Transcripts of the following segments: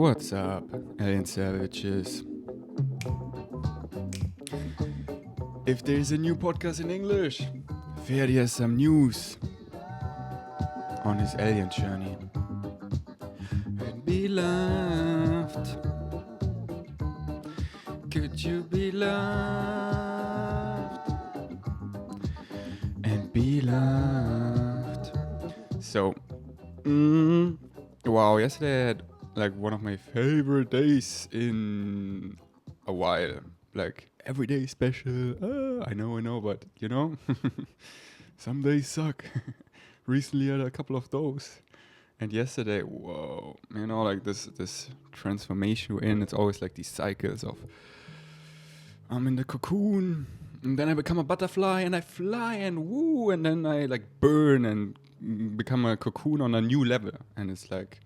What's up, alien savages? If there's a new podcast in English, Ferdi has some news on his alien journey. And be loved. Could you be loved? And be loved. So, wow, yesterday I had like one of my favorite days in a while. Like every day special. I know, but you know, some days suck. Recently I had a couple of those. And yesterday, whoa, you know, like this transformation we're in, it's always like these cycles of I'm in the cocoon, and then I become a butterfly, and I fly, and woo, and then I like burn and become a cocoon on a new level. And it's like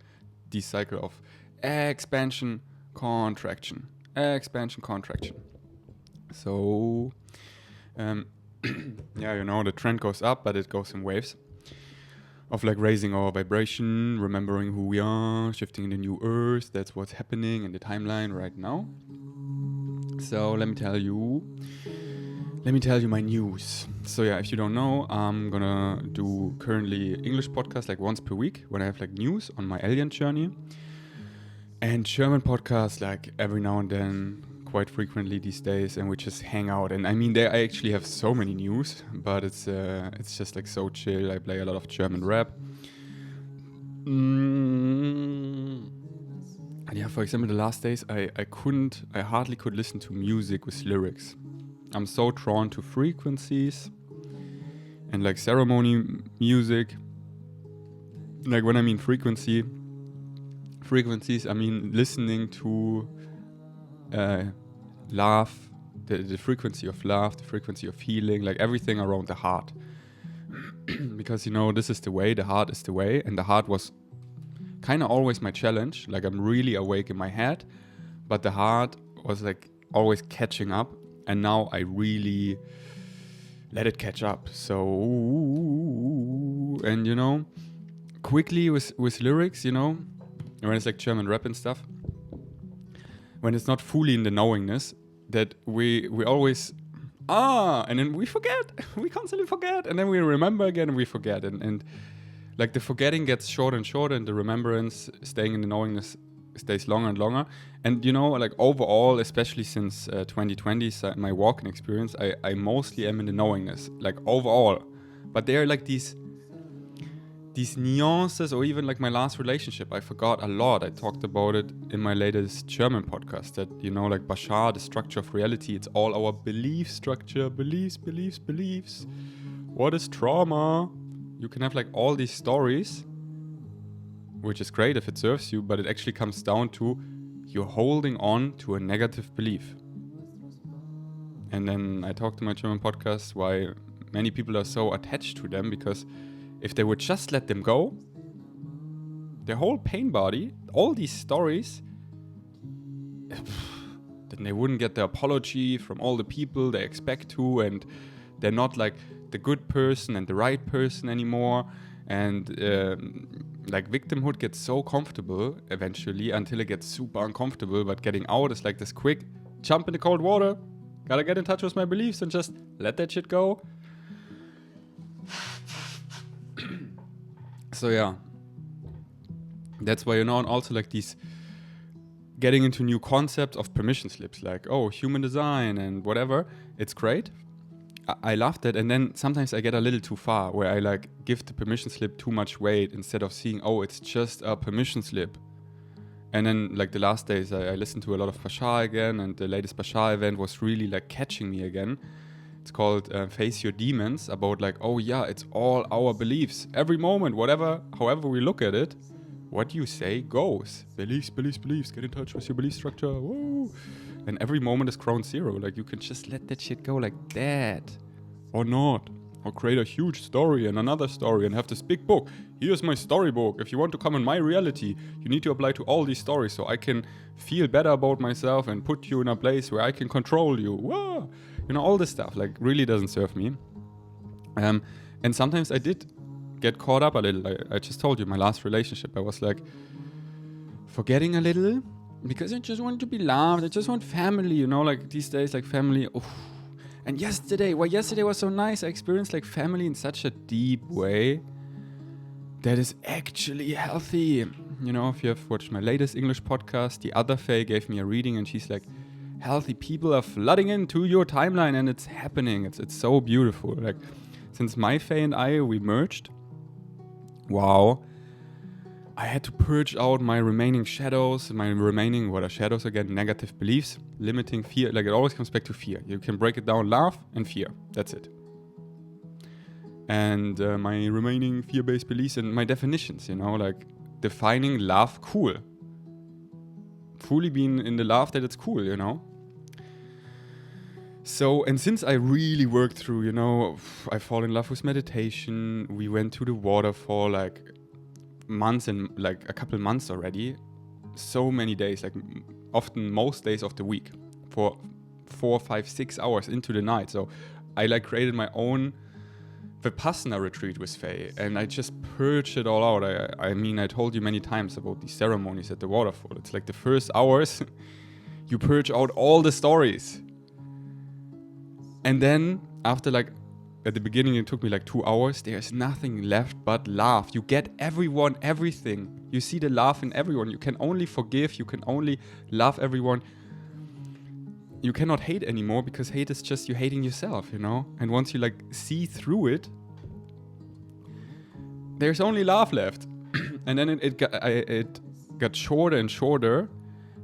this cycle of expansion, contraction, expansion, contraction. So, yeah, you know, the trend goes up, but it goes in waves of like raising our vibration, remembering who we are, shifting in the new earth. That's what's happening in the timeline right now. So let me tell you my news. So yeah, if you don't know, I'm gonna do currently English podcasts like once per week when I have like news on my alien journey, and German podcasts like every now and then, quite frequently these days, and we just hang out. And I mean, I actually have so many news, but it's just like so chill. I play a lot of German rap. And yeah, for example, the last days I hardly could listen to music with lyrics. I'm so drawn to frequencies and like ceremony music. Like when I mean frequencies, I mean listening to love, the frequency of love, the frequency of healing, like everything around the heart. Because, you know, this is the way, the heart is the way, and the heart was kind of always my challenge. Like I'm really awake in my head, but the heart was like always catching up, and now I really let it catch up. So, and you know, quickly with lyrics, you know, when it's like German rap and stuff, when it's not fully in the knowingness, that we always and then we forget, we constantly forget, and then we remember again and we forget, and like the forgetting gets shorter and shorter, and the remembrance, staying in the knowingness, stays longer and longer. And you know, like overall, especially since 2020, my walking experience, I mostly am in the knowingness, like overall. But there are like these nuances, or even like my last relationship, I forgot a lot. I talked about it in my latest German podcast, that, you know, like Bashar, the structure of reality, it's all our belief structure, beliefs. What is trauma? You can have like all these stories, which is great if it serves you, but it actually comes down to you're holding on to a negative belief. And then I talked to my German podcast why many people are so attached to them, because if they would just let them go, their whole pain body, all these stories, then they wouldn't get the apology from all the people they expect to, and they're not like the good person and the right person anymore. And like victimhood gets so comfortable eventually until it gets super uncomfortable, but getting out is like this quick jump in the cold water. Gotta get in touch with my beliefs and just let that shit go. So yeah, that's why, you know, and also like these getting into new concepts of permission slips, like, oh, human design and whatever, it's great. I love that. And then sometimes I get a little too far, where I like give the permission slip too much weight instead of seeing, oh, it's just a permission slip. And then like the last days I listened to a lot of Bashar again, and the latest Bashar event was really like catching me again. It's called Face Your Demons, about like, oh yeah, it's all our beliefs. Every moment, however we look at it, what you say goes. Beliefs. Get in touch with your belief structure. Woo! And every moment is ground zero. Like you can just let that shit go like that. Or not. Or create a huge story and another story and have this big book. Here's my storybook. If you want to come in my reality, you need to apply to all these stories so I can feel better about myself and put you in a place where I can control you. Whoa! You know, all this stuff like really doesn't serve me. And sometimes I did get caught up a little. I just told you, my last relationship, I was like, forgetting a little because I just want to be loved. I just want family, you know, like these days, like family. Oof. And yesterday was so nice. I experienced like family in such a deep way that is actually healthy. You know, if you have watched my latest English podcast, the other Faye gave me a reading and she's like, healthy people are flooding into your timeline and it's happening. It's so beautiful. Like, since my Faye and we merged, wow, I had to purge out my remaining shadows, what are shadows again? Negative beliefs, limiting fear. Like, it always comes back to fear. You can break it down, love and fear. That's it. And my remaining fear-based beliefs and my definitions, you know, like defining love cool. Fully being in the love that it's cool, you know. So, and since I really worked through, you know, I fall in love with meditation. We went to the waterfall like months and like a couple months already. So many days, like often most days of the week for 4, 5, 6 hours into the night. So I like created my own Vipassana retreat with Faye and I just purged it all out. I mean, I told you many times about these ceremonies at the waterfall. It's like the first hours, you purge out all the stories. And then after like, at the beginning it took me like 2 hours, there's nothing left but love. You get everyone, everything. You see the love in everyone. You can only forgive, you can only love everyone. You cannot hate anymore because hate is just you hating yourself, you know? And once you like see through it, there's only love left. And then it got shorter and shorter.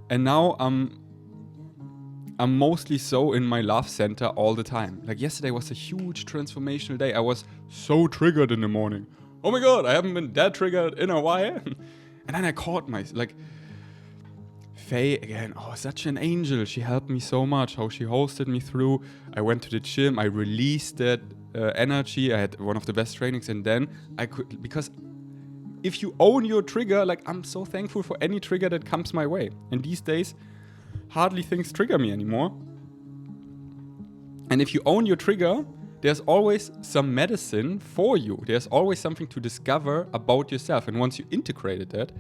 And now I'm mostly so in my love center all the time. Like yesterday was a huge transformational day. I was so triggered in the morning. Oh my God, I haven't been that triggered in a while. And then I caught myself, like, Faye again, oh, such an angel. She helped me so much, how she hosted me through. I went to the gym, I released that energy. I had one of the best trainings and then I could, because if you own your trigger, like I'm so thankful for any trigger that comes my way. And these days, hardly things trigger me anymore. And if you own your trigger, there's always some medicine for you. There's always something to discover about yourself. And once you integrated that,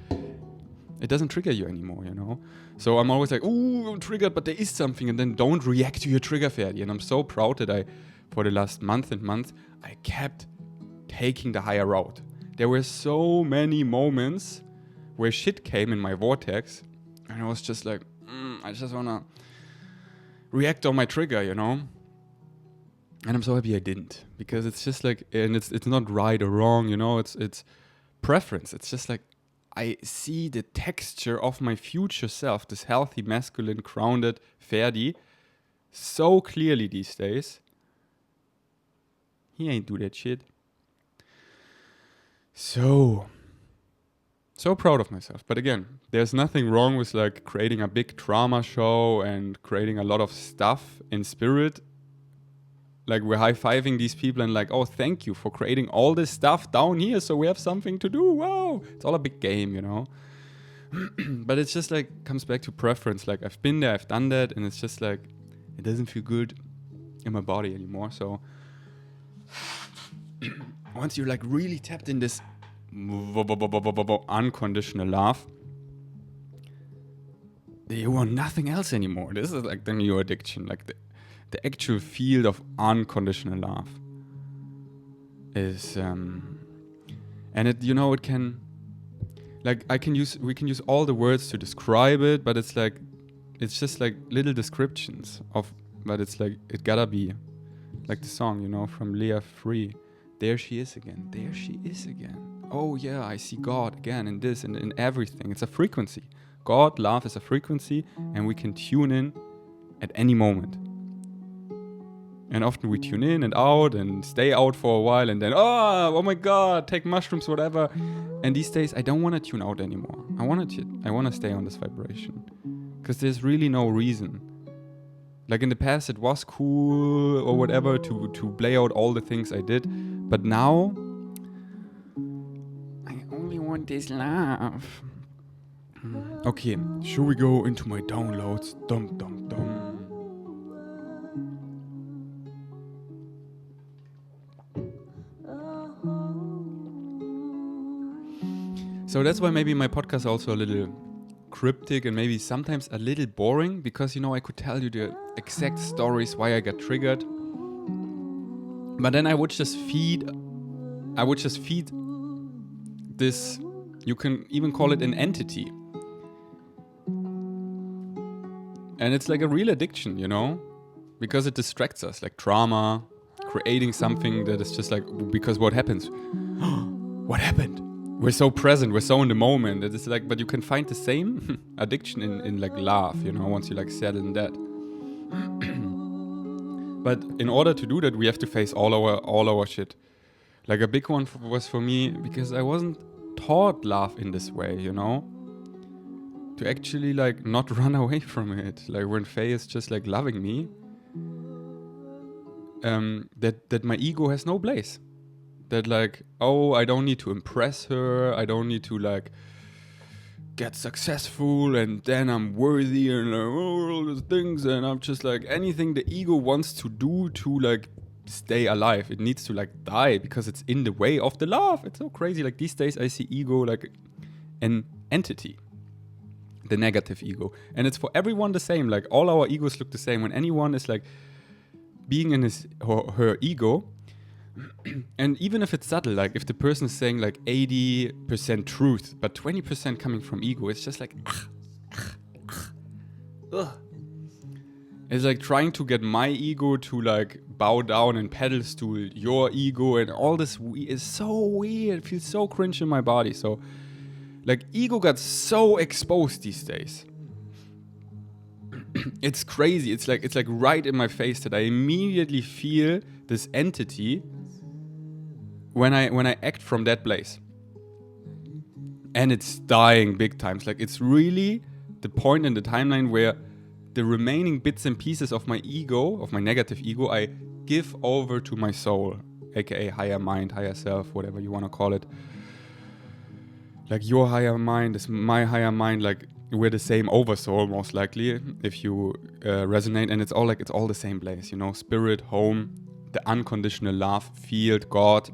it doesn't trigger you anymore, you know? So I'm always like, ooh, I'm triggered, but there is something. And then don't react to your trigger, Ferdi. And I'm so proud that for the last month, I kept taking the higher route. There were so many moments where shit came in my vortex. And I was just like, I just want to react on my trigger, you know? And I'm so happy I didn't. Because it's just like, and it's not right or wrong, you know? It's preference. It's just like, I see the texture of my future self, this healthy, masculine, grounded Ferdi, so clearly these days. He ain't do that shit. So proud of myself. But again, there's nothing wrong with like creating a big drama show and creating a lot of stuff in spirit. Like we're high-fiving these people and like, oh, thank you for creating all this stuff down here so we have something to do. Wow. It's all a big game, you know. But it's just like, comes back to preference. Like I've been there, I've done that. And it's just like, it doesn't feel good in my body anymore. So once you're like really tapped in this unconditional love, you want nothing else anymore. This is like the new addiction. Like the actual field of unconditional love is and it, you know, it can, like we can use all the words to describe it, but it's like, it's just like little descriptions of, but it's like, it gotta be like the song, you know, from Leah Free, there she is again, there she is again. Oh yeah, I see God again in this and in everything. It's a frequency. God, love is a frequency, and we can tune in at any moment. And often we tune in and out and stay out for a while and then, oh my God, take mushrooms, whatever. And these days, I don't want to tune out anymore. I want to stay on this vibration. Because there's really no reason. Like in the past, it was cool or whatever to play out all the things I did. But now, I only want this love. Okay, should we go into my downloads? Dum, dum, dum. So that's why maybe my podcast is also a little cryptic and maybe sometimes a little boring, because, you know, I could tell you the exact stories why I got triggered. But then I would just feed this, you can even call it an entity. And it's like a real addiction, you know, because it distracts us, like trauma, creating something that is just like, because what happens? What happened? We're so present, we're so in the moment. It's like, but you can find the same addiction in like love, you know, once you like settle in that. But in order to do that, we have to face all our shit. Like a big one was for me, because I wasn't taught love in this way, you know, to actually like not run away from it. Like when Faye is just like loving me, that my ego has no place. That like, oh, I don't need to impress her. I don't need to like get successful and then I'm worthy and like, all these things. And I'm just like, anything the ego wants to do to like stay alive, it needs to like die because it's in the way of the love. It's so crazy. Like these days I see ego like an entity, the negative ego. And it's for everyone the same. Like all our egos look the same. When anyone is like being in his or her ego, and even if it's subtle, like if the person is saying like 80% truth, but 20% coming from ego, it's just like, ugh. It's like trying to get my ego to like bow down and pedestal your ego, and all this is so weird. It feels so cringe in my body. So like ego got so exposed these days. It's crazy. It's like right in my face that I immediately feel this entity when I act from that place. And it's dying big times. Like it's really the point in the timeline where the remaining bits and pieces of my ego, of my negative ego, I give over to my soul, aka higher mind, higher self, whatever you want to call it. Like your higher mind is my higher mind. Like we're the same oversoul, most likely, if you resonate. And it's all the same place, you know, spirit, home, the unconditional love, field, God.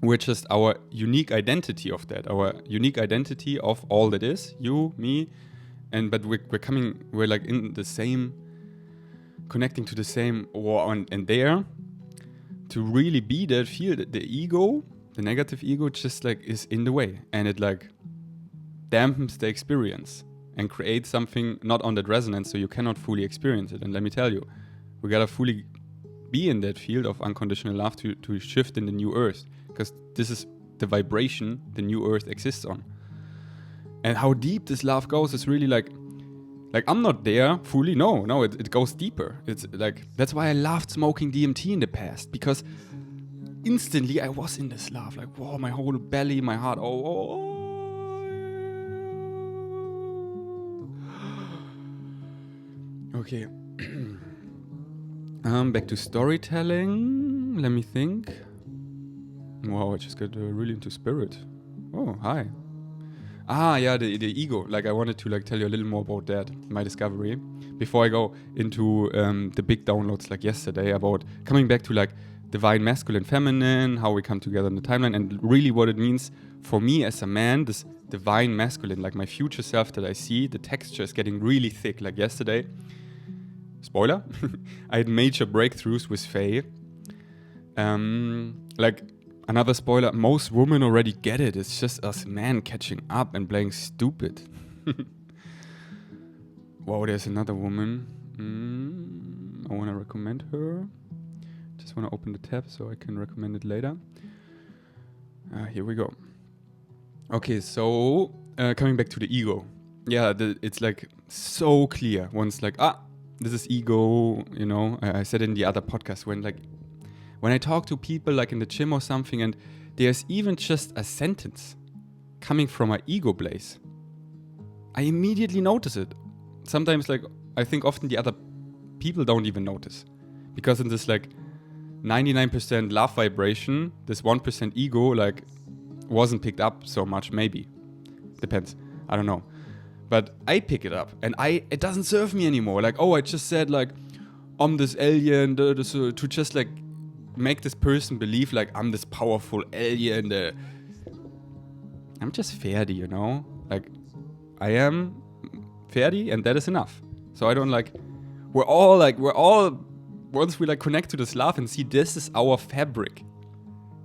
We're just our unique identity of that, our unique identity of all that is, you, me, but we're like in the same, connecting to the same, and there, to really be that field, the ego, the negative ego just like is in the way, and it like dampens the experience and creates something not on that resonance, so you cannot fully experience it. And let me tell you, we gotta fully be in that field of unconditional love to shift in the new earth, because this is the vibration the new earth exists on. And how deep this love goes is really like I'm not there fully. No, it goes deeper. It's like, that's why I loved smoking DMT in the past, because instantly I was in this love, like, whoa, my whole belly, my heart, oh. Okay. Back to storytelling. Let me think. Wow, I just got really into spirit. Oh, hi. Yeah, the ego. Like I wanted to like tell you a little more about that, my discovery, before I go into the big downloads like yesterday about coming back to like divine masculine, feminine, how we come together in the timeline, and really what it means for me as a man, this divine masculine, like my future self that I see, the texture is getting really thick. Like yesterday, spoiler, I had major breakthroughs with Faye. Like another spoiler, most women already get it. It's just us men catching up and playing stupid. Wow, there's another woman. I want to recommend her. Just want to open the tab so I can recommend it later. Here we go. Okay, so coming back to the ego. Yeah, it's like so clear. Once like, this is ego, you know. I said in the other podcast, when I talk to people like in the gym or something, and there's even just a sentence coming from an ego place, I immediately notice it. Sometimes like, I think often the other people don't even notice. Because in this like 99% love vibration, this 1% ego like wasn't picked up so much, maybe. Depends. I don't know. But I pick it up and it doesn't serve me anymore. Like, I just said like, I'm this alien, to just like make this person believe like I'm this powerful alien. I'm just Ferdi, you know? Like, I am ferdi, and that is enough. So I don't like, we're all, once we like connect to this love and see this is our fabric.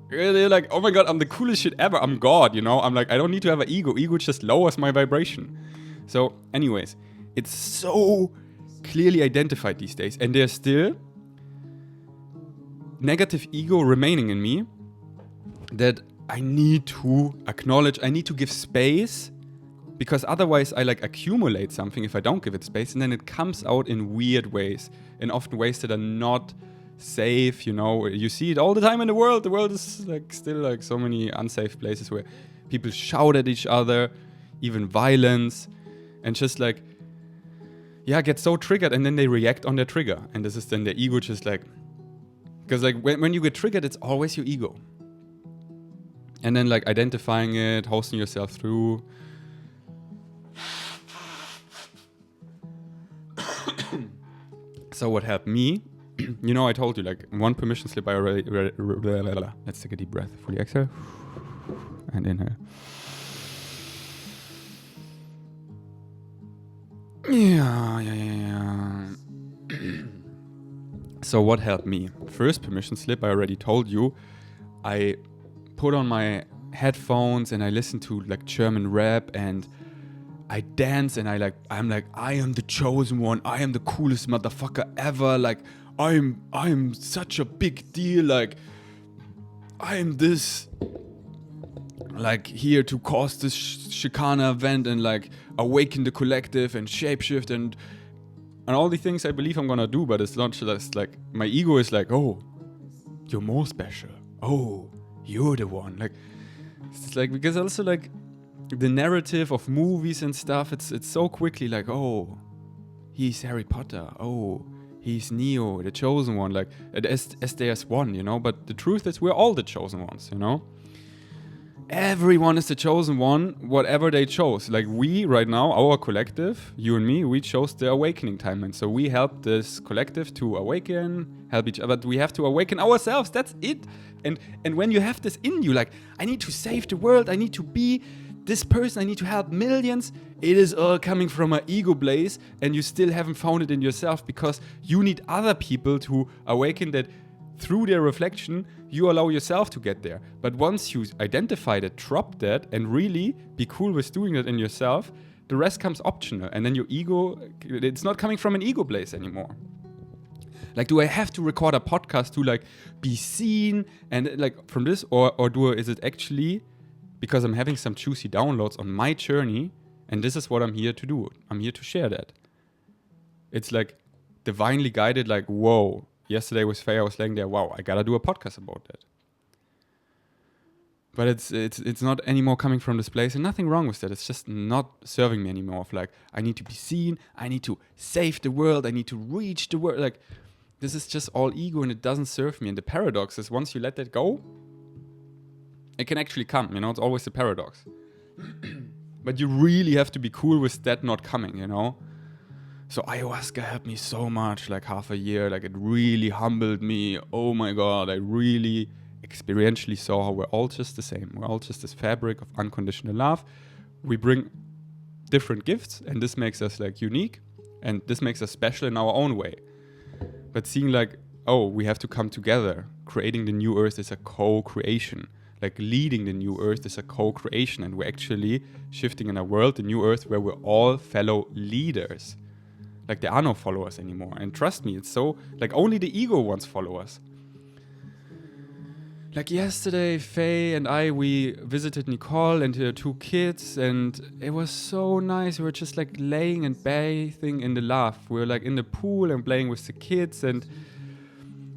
Really like, oh my God, I'm the coolest shit ever. I'm God, you know? I'm like, I don't need to have an ego. Ego just lowers my vibration. So anyways, it's so clearly identified these days. And there's still negative ego remaining in me that I need to acknowledge, I need to give space, because otherwise I like accumulate something if I don't give it space, and then it comes out in weird ways, in often ways that are not safe, you know. You see it all the time in the world. The world is like still like so many unsafe places where people shout at each other, even violence, and just like, yeah, get so triggered, and then they react on their trigger, and this is then their ego just like, because like when you get triggered, it's always your ego. And then like identifying it, hosting yourself through. So what helped me, you know, I told you like one permission slip I already, let's take a deep breath, fully exhale and inhale. Yeah. So what helped me? First permission slip, I already told you, I put on my headphones and I listen to like German rap and I dance and I'm like, I am the chosen one. I am the coolest motherfucker ever. Like, I'm such a big deal. Like, I am this, like, here to cause this Chikana event and like awaken the collective and shapeshift and all the things I believe I'm gonna do. But it's not just like, my ego is like, oh, you're more special. Oh, you're the one. Like, it's like, because also like, the narrative of movies and stuff, it's so quickly like, oh, he's Harry Potter, oh, he's Neo, the chosen one, like as there's one, you know. But the truth is we're all the chosen ones, you know. Everyone is the chosen one, whatever they chose. Like we right now, our collective, you and me, we chose the awakening timeline. So we help this collective to awaken, help each other, but we have to awaken ourselves. That's it. And when you have this in you, like, I need to save the world, I need to be this person, I need to help millions, it is all coming from an ego blaze, and you still haven't found it in yourself because you need other people to awaken that through their reflection, you allow yourself to get there. But once you identify that, drop that, and really be cool with doing that in yourself, the rest comes optional. And then your ego, it's not coming from an ego blaze anymore. Like, do I have to record a podcast to like be seen and like from this, or is it actually because I'm having some juicy downloads on my journey, and this is what I'm here to do. I'm here to share that. It's like divinely guided, like, whoa, yesterday was Faye, I was laying there, wow, I gotta do a podcast about that. But it's not anymore coming from this place, and nothing wrong with that. It's just not serving me anymore of like, I need to be seen, I need to save the world, I need to reach the world. Like, this is just all ego and it doesn't serve me. And the paradox is once you let that go, it can actually come, you know, it's always a paradox. But you really have to be cool with that not coming, you know. So ayahuasca helped me so much, like half a year, like it really humbled me. Oh my God, I really experientially saw how we're all just the same. We're all just this fabric of unconditional love. We bring different gifts, and this makes us like unique, and this makes us special in our own way. But seeing like, oh, we have to come together. Creating the new earth is a co-creation. Like leading the new earth is a co-creation, and we're actually shifting in a world, the new earth, where we're all fellow leaders. Like there are no followers anymore. And trust me, it's so, like only the ego wants followers. Like yesterday, Faye and we visited Nicole and her 2 kids, and it was so nice. We were just like laying and bathing in the love. We were like in the pool and playing with the kids, and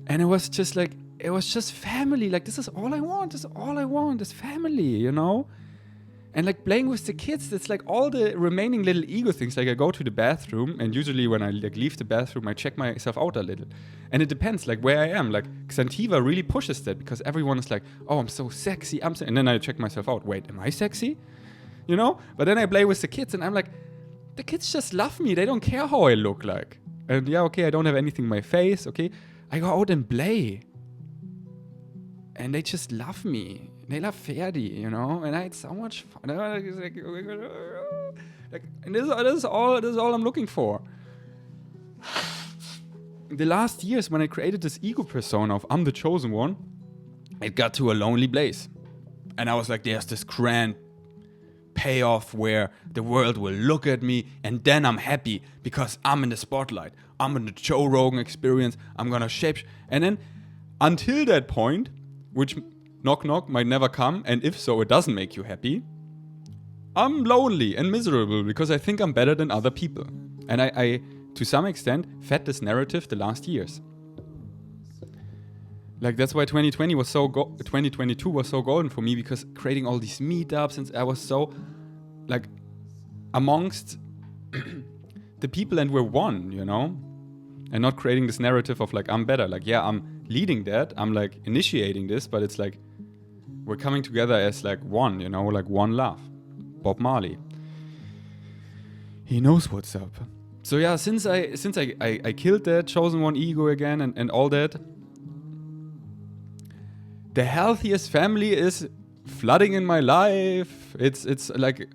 it was just like, it was just family. Like, this is all I want. This is all I want is family, you know? And like playing with the kids, it's like all the remaining little ego things. Like I go to the bathroom, and usually when I like leave the bathroom, I check myself out a little. And it depends like where I am. Like Xantiva really pushes that because everyone is like, oh, I'm so sexy. And then I check myself out. Wait, am I sexy? You know? But then I play with the kids and I'm like, the kids just love me. They don't care how I look like. And yeah, okay, I don't have anything in my face. Okay, I go out and play. And they just love me. They love Ferdi, you know? And I had so much fun. Like, and this is all I'm looking for. The last years when I created this ego persona of I'm the chosen one, it got to a lonely place. And I was like, there's this grand payoff where the world will look at me and then I'm happy because I'm in the spotlight. I'm in the Joe Rogan experience. I'm gonna shape. And then until that point, which knock knock might never come, and if so, it doesn't make you happy, I'm lonely and miserable because I think I'm better than other people. And I to some extent, fed this narrative the last years. Like, that's why 2022 was so golden for me, because creating all these meetups, and I was so, like, amongst the people, and we're one, you know? And not creating this narrative of, like, I'm better. Like, yeah, I'm leading that, I'm, like, initiating this, but it's, like, we're coming together as, like, one, you know? Like, one love. Bob Marley. He knows what's up. So yeah, since I killed that chosen one ego again and all that, the healthiest family is flooding in my life. It's like,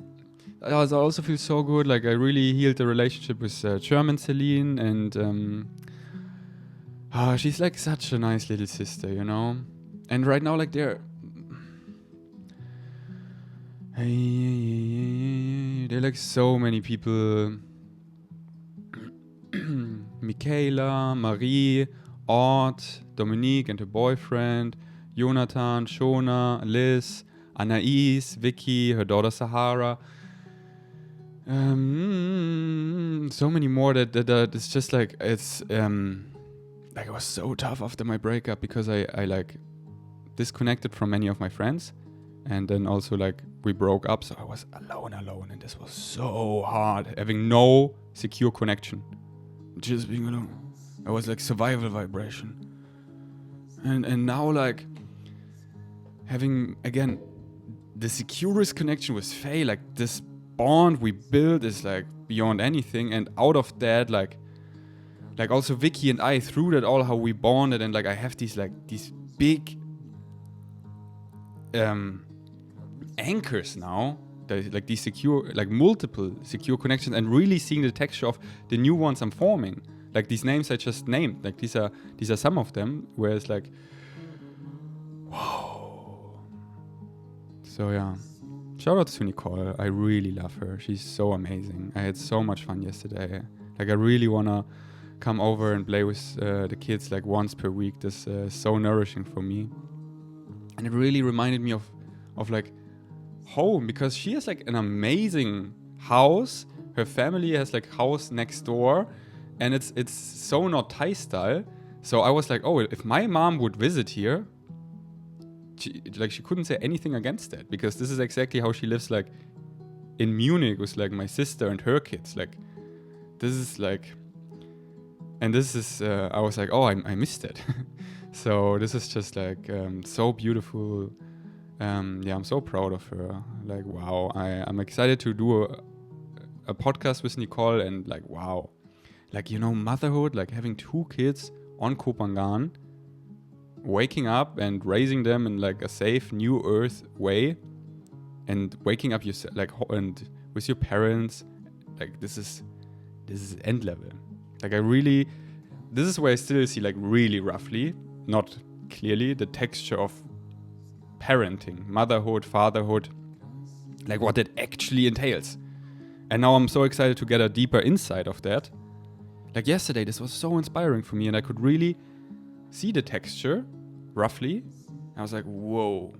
I also feel so good. Like, I really healed the relationship with German Celine, and she's like such a nice little sister, you know. And right now, like, they're like so many people. Michaela, Marie, Ort, Dominique and her boyfriend, Jonathan, Shona, Liz, Anais, Vicky, her daughter Sahara. So many more that it's just like, it's like, it was so tough after my breakup, because I like disconnected from many of my friends, and then also, like, we broke up, so I was alone, and this was so hard, having no secure connection. Just being alone. I was like survival vibration. And now, like, having again the securest connection with Faye, like, this bond we built is like beyond anything. And out of that, like also Vicky and I, through that all, how we bonded, and like I have these big anchors now. Like these secure, like multiple secure connections, and really seeing the texture of the new ones I'm forming. Like these names I just named, like these are some of them, where it's like, whoa. So yeah, shout out to Nicole. I really love her. She's so amazing. I had so much fun yesterday. Like, I really wanna come over and play with the kids like once per week. This is so nourishing for me, and it really reminded me of like home, because she has like an amazing house. Her family has like house next door, and it's so not Thai style. So I was like, oh, if my mom would visit here, she couldn't say anything against that, because this is exactly how she lives, like in Munich with like my sister and her kids. Like, this is like, and this is I was like, oh, I missed it. So this is just like so beautiful. Yeah, I'm so proud of her. Like, wow, I'm excited to do a podcast with Nicole, and like, wow, like, you know, motherhood, like having 2 kids on Koh Phangan, waking up and raising them in like a safe new earth way, and waking up yourself, like, and with your parents, like, this is end level. Like, this is where I still see, like, really roughly, not clearly, the texture of parenting, motherhood, fatherhood, like what it actually entails. And now I'm so excited to get a deeper insight of that. Like, yesterday, this was so inspiring for me, and I could really see the texture roughly. I was like, whoa.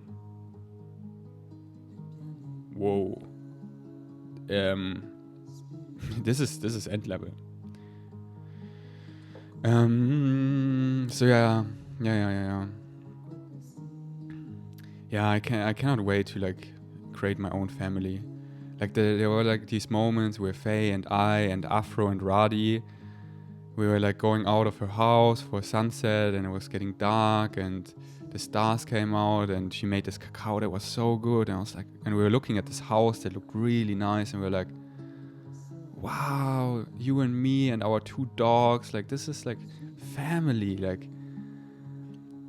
This is end level. So yeah. Yeah, I cannot wait to like create my own family. Like, there were like these moments where Faye and I and Afro and Radi, we were like going out of her house for sunset, and it was getting dark, and the stars came out, and she made this cacao that was so good, and I was like, and we were looking at this house that looked really nice, and we were like, wow, you and me and our 2 dogs, like, this is like family, like.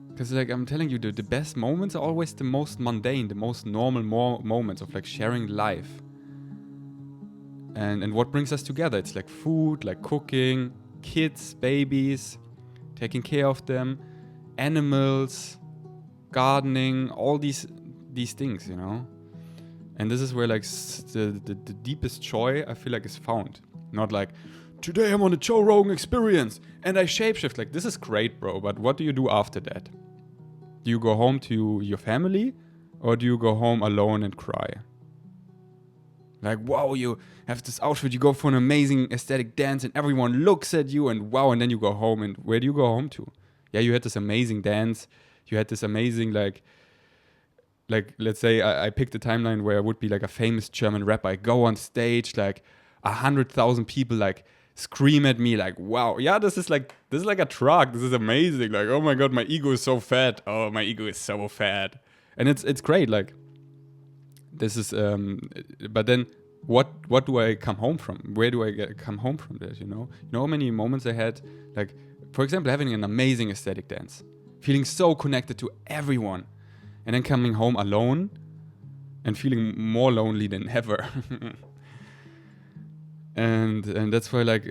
Because, like, I'm telling you, the best moments are always the most mundane, the most normal moments of, like, sharing life. And what brings us together? It's like food, like cooking, kids, babies, taking care of them, animals, gardening, all these things, you know. And this is where like the deepest joy I feel like is found. Not like, today I'm on a Joe Rogan experience and I shapeshift. Like, this is great, bro, but what do you do after that? Do you go home to your family, or do you go home alone and cry? Like, wow, you have this outfit, you go for an amazing aesthetic dance and everyone looks at you and wow, and then you go home, and where do you go home to? Yeah, you had this amazing dance, you had this amazing, like let's say I picked a timeline where I would be like a famous German rapper. I go on stage, like 100,000 people like scream at me like, wow, yeah, this is like a truck, this is amazing, like, oh my god, my ego is so fat, oh, my ego is so fat. And it's great, like, this is, but then what do I come home from? Where do I come home from this, you know? You know how many moments I had, like, for example, having an amazing aesthetic dance, feeling so connected to everyone, and then coming home alone and feeling more lonely than ever. and that's why, like,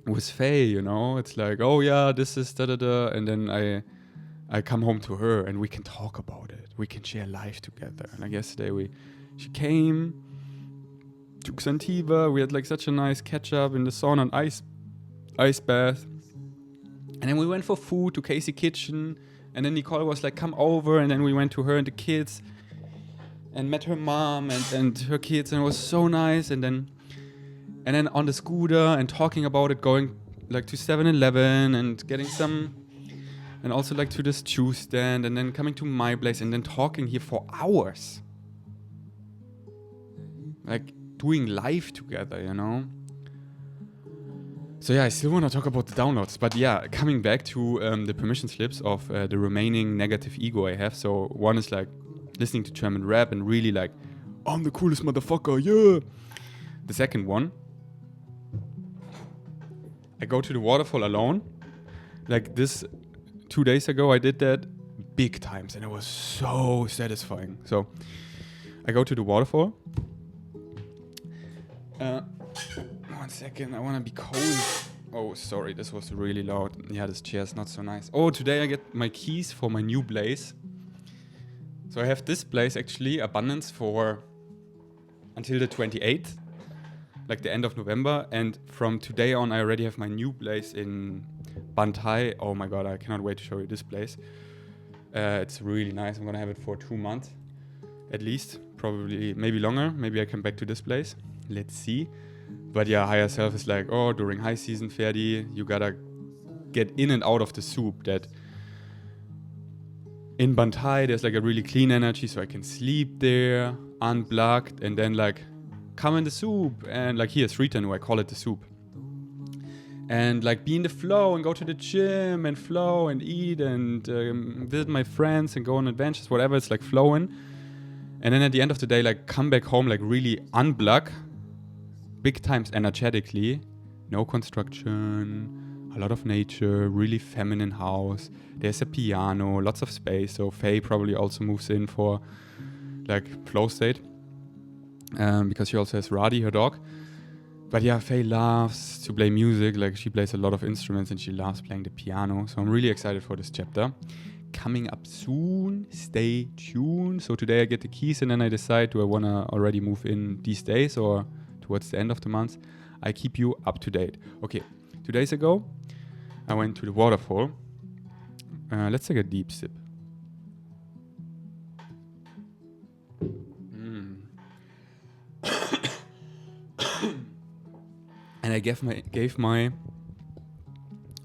with Faye, you know, it's like, oh yeah, this is da-da-da, and then I come home to her and we can talk about it. We can share life together. Like yesterday, she came, took Santiva, we had like such a nice catch up in the sauna and ice bath. And then we went for food to Casey Kitchen. And then Nicole was like, come over. And then we went to her and the kids and met her mom and her kids. And it was so nice. And then on the scooter and talking about it, going like to 7-Eleven and getting some, and also like to this juice stand, and then coming to my place and then talking here for hours. Like doing life together, you know? So yeah, I still want to talk about the downloads, but yeah, coming back to the permission slips of the remaining negative ego I have. So one is like listening to German rap and really like, I'm the coolest motherfucker, yeah. The second one, I go to the waterfall alone. Like this 2 days ago, I did that big times and it was so satisfying. So I go to the waterfall. 1 second, I want to be cold. Oh, sorry, this was really loud. Yeah, this chair is not so nice. Oh, today I get my keys for my new place. So I have this place actually, Abundance, for until the 28th, like the end of November. And from today on, I already have my new place in Bantai. Oh my god, I cannot wait to show you this place. It's really nice. I'm gonna have it for 2 months at least, probably maybe longer. Maybe I come back to this place. Let's see. But yeah, higher self is like, oh, during high season, Ferdi, you gotta get in and out of the soup. That in Bantai, there's like a really clean energy, so I can sleep there, unplugged, and then like come in the soup. And like here, Sritanu, I call it the soup. And like be in the flow and go to the gym and flow and eat and visit my friends and go on adventures, whatever. It's like flowing. And then at the end of the day, like come back home, like really unplug. Big times energetically, no construction, a lot of nature, really feminine house. There's a piano, lots of space. So Faye probably also moves in for like flow state because she also has Radi, her dog. But yeah, Faye loves to play music. Like she plays a lot of instruments and she loves playing the piano. So I'm really excited for this chapter. Coming up soon, stay tuned. So today I get the keys and then I decide, do I want to already move in these days or towards the end of the month? I keep you up to date. Okay, 2 days ago, I went to the waterfall. Let's take a deep sip. And I gave my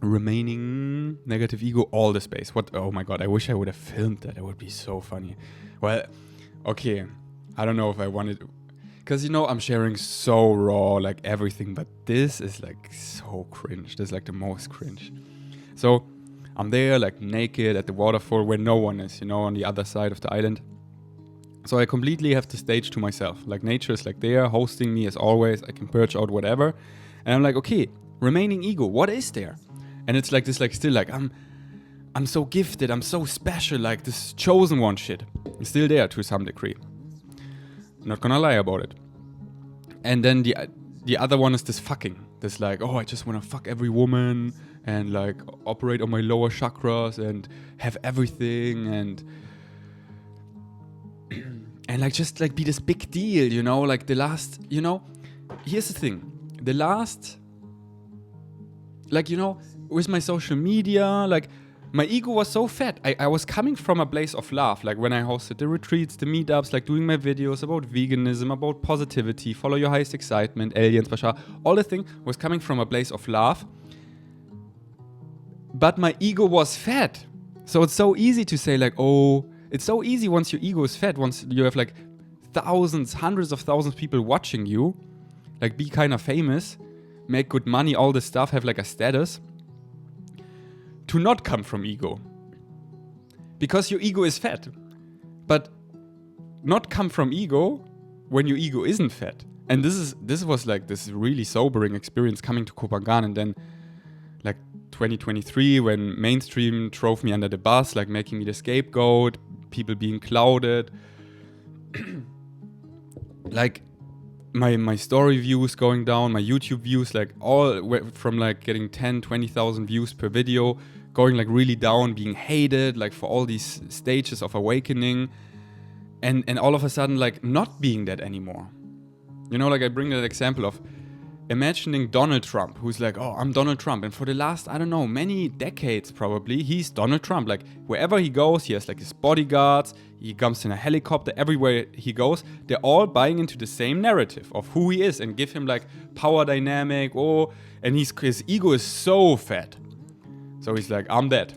remaining negative ego all the space. Oh my god, I wish I would have filmed that. It would be so funny. Well, okay, I don't know if I wanted... Because, you know, I'm sharing so raw, like everything, but this is like so cringe. This is like the most cringe. So I'm there like naked at the waterfall where no one is, you know, on the other side of the island. So I completely have the stage to myself. Like nature is like there hosting me as always. I can purge out whatever. And I'm like, okay, remaining ego, what is there? And it's like this, like still like I'm so gifted, I'm so special, like this chosen one shit. It's still there to some degree. Not gonna lie about it. And then the other one is this fucking. This like, oh, I just want to fuck every woman and like operate on my lower chakras and have everything and like just like be this big deal, you know, like the last, you know, here's the thing, the last, like, you know, with my social media, like my ego was so fat. I was coming from a place of love, like when I hosted the retreats, the meetups, like doing my videos about veganism, about positivity, follow your highest excitement, aliens, Bashar, all the thing was coming from a place of love. But my ego was fat. So it's so easy to say like, oh, it's so easy once your ego is fat, once you have like thousands, hundreds of thousands of people watching you, like be kind of famous, make good money, all this stuff, have like a status, to not come from ego. Because your ego is fat. But not come from ego when your ego isn't fat. And this was like this really sobering experience coming to Kopangan, and then like 2023 when mainstream drove me under the bus, like making me the scapegoat, people being clouded. Like my story views going down, my YouTube views, like all from like getting 10, 20,000 views per video, going like really down, being hated, like for all these stages of awakening, and all of a sudden like not being that anymore. You know, like I bring that example of imagining Donald Trump, who's like, oh, I'm Donald Trump. And for the last, I don't know, many decades probably, he's Donald Trump. Like wherever he goes, he has like his bodyguards, he comes in a helicopter, everywhere he goes, they're all buying into the same narrative of who he is and give him like power dynamic, and his ego is so fat. So he's like, I'm that.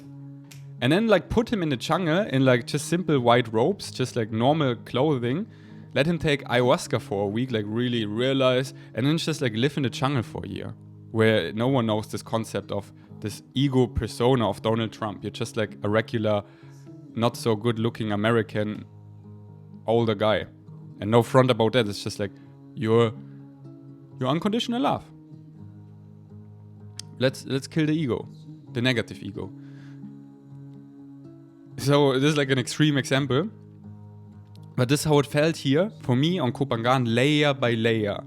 And then like put him in the jungle in like just simple white robes, just like normal clothing, let him take ayahuasca for a week, like really realize, and then just like live in the jungle for a year, where no one knows this concept of this ego persona of Donald Trump. You're just like a regular, not so good looking American older guy. And no front about that. It's just like you're unconditional love. Let's kill the ego, the negative ego. So this is like an extreme example. But this is how it felt here, for me on Kopangan, layer by layer.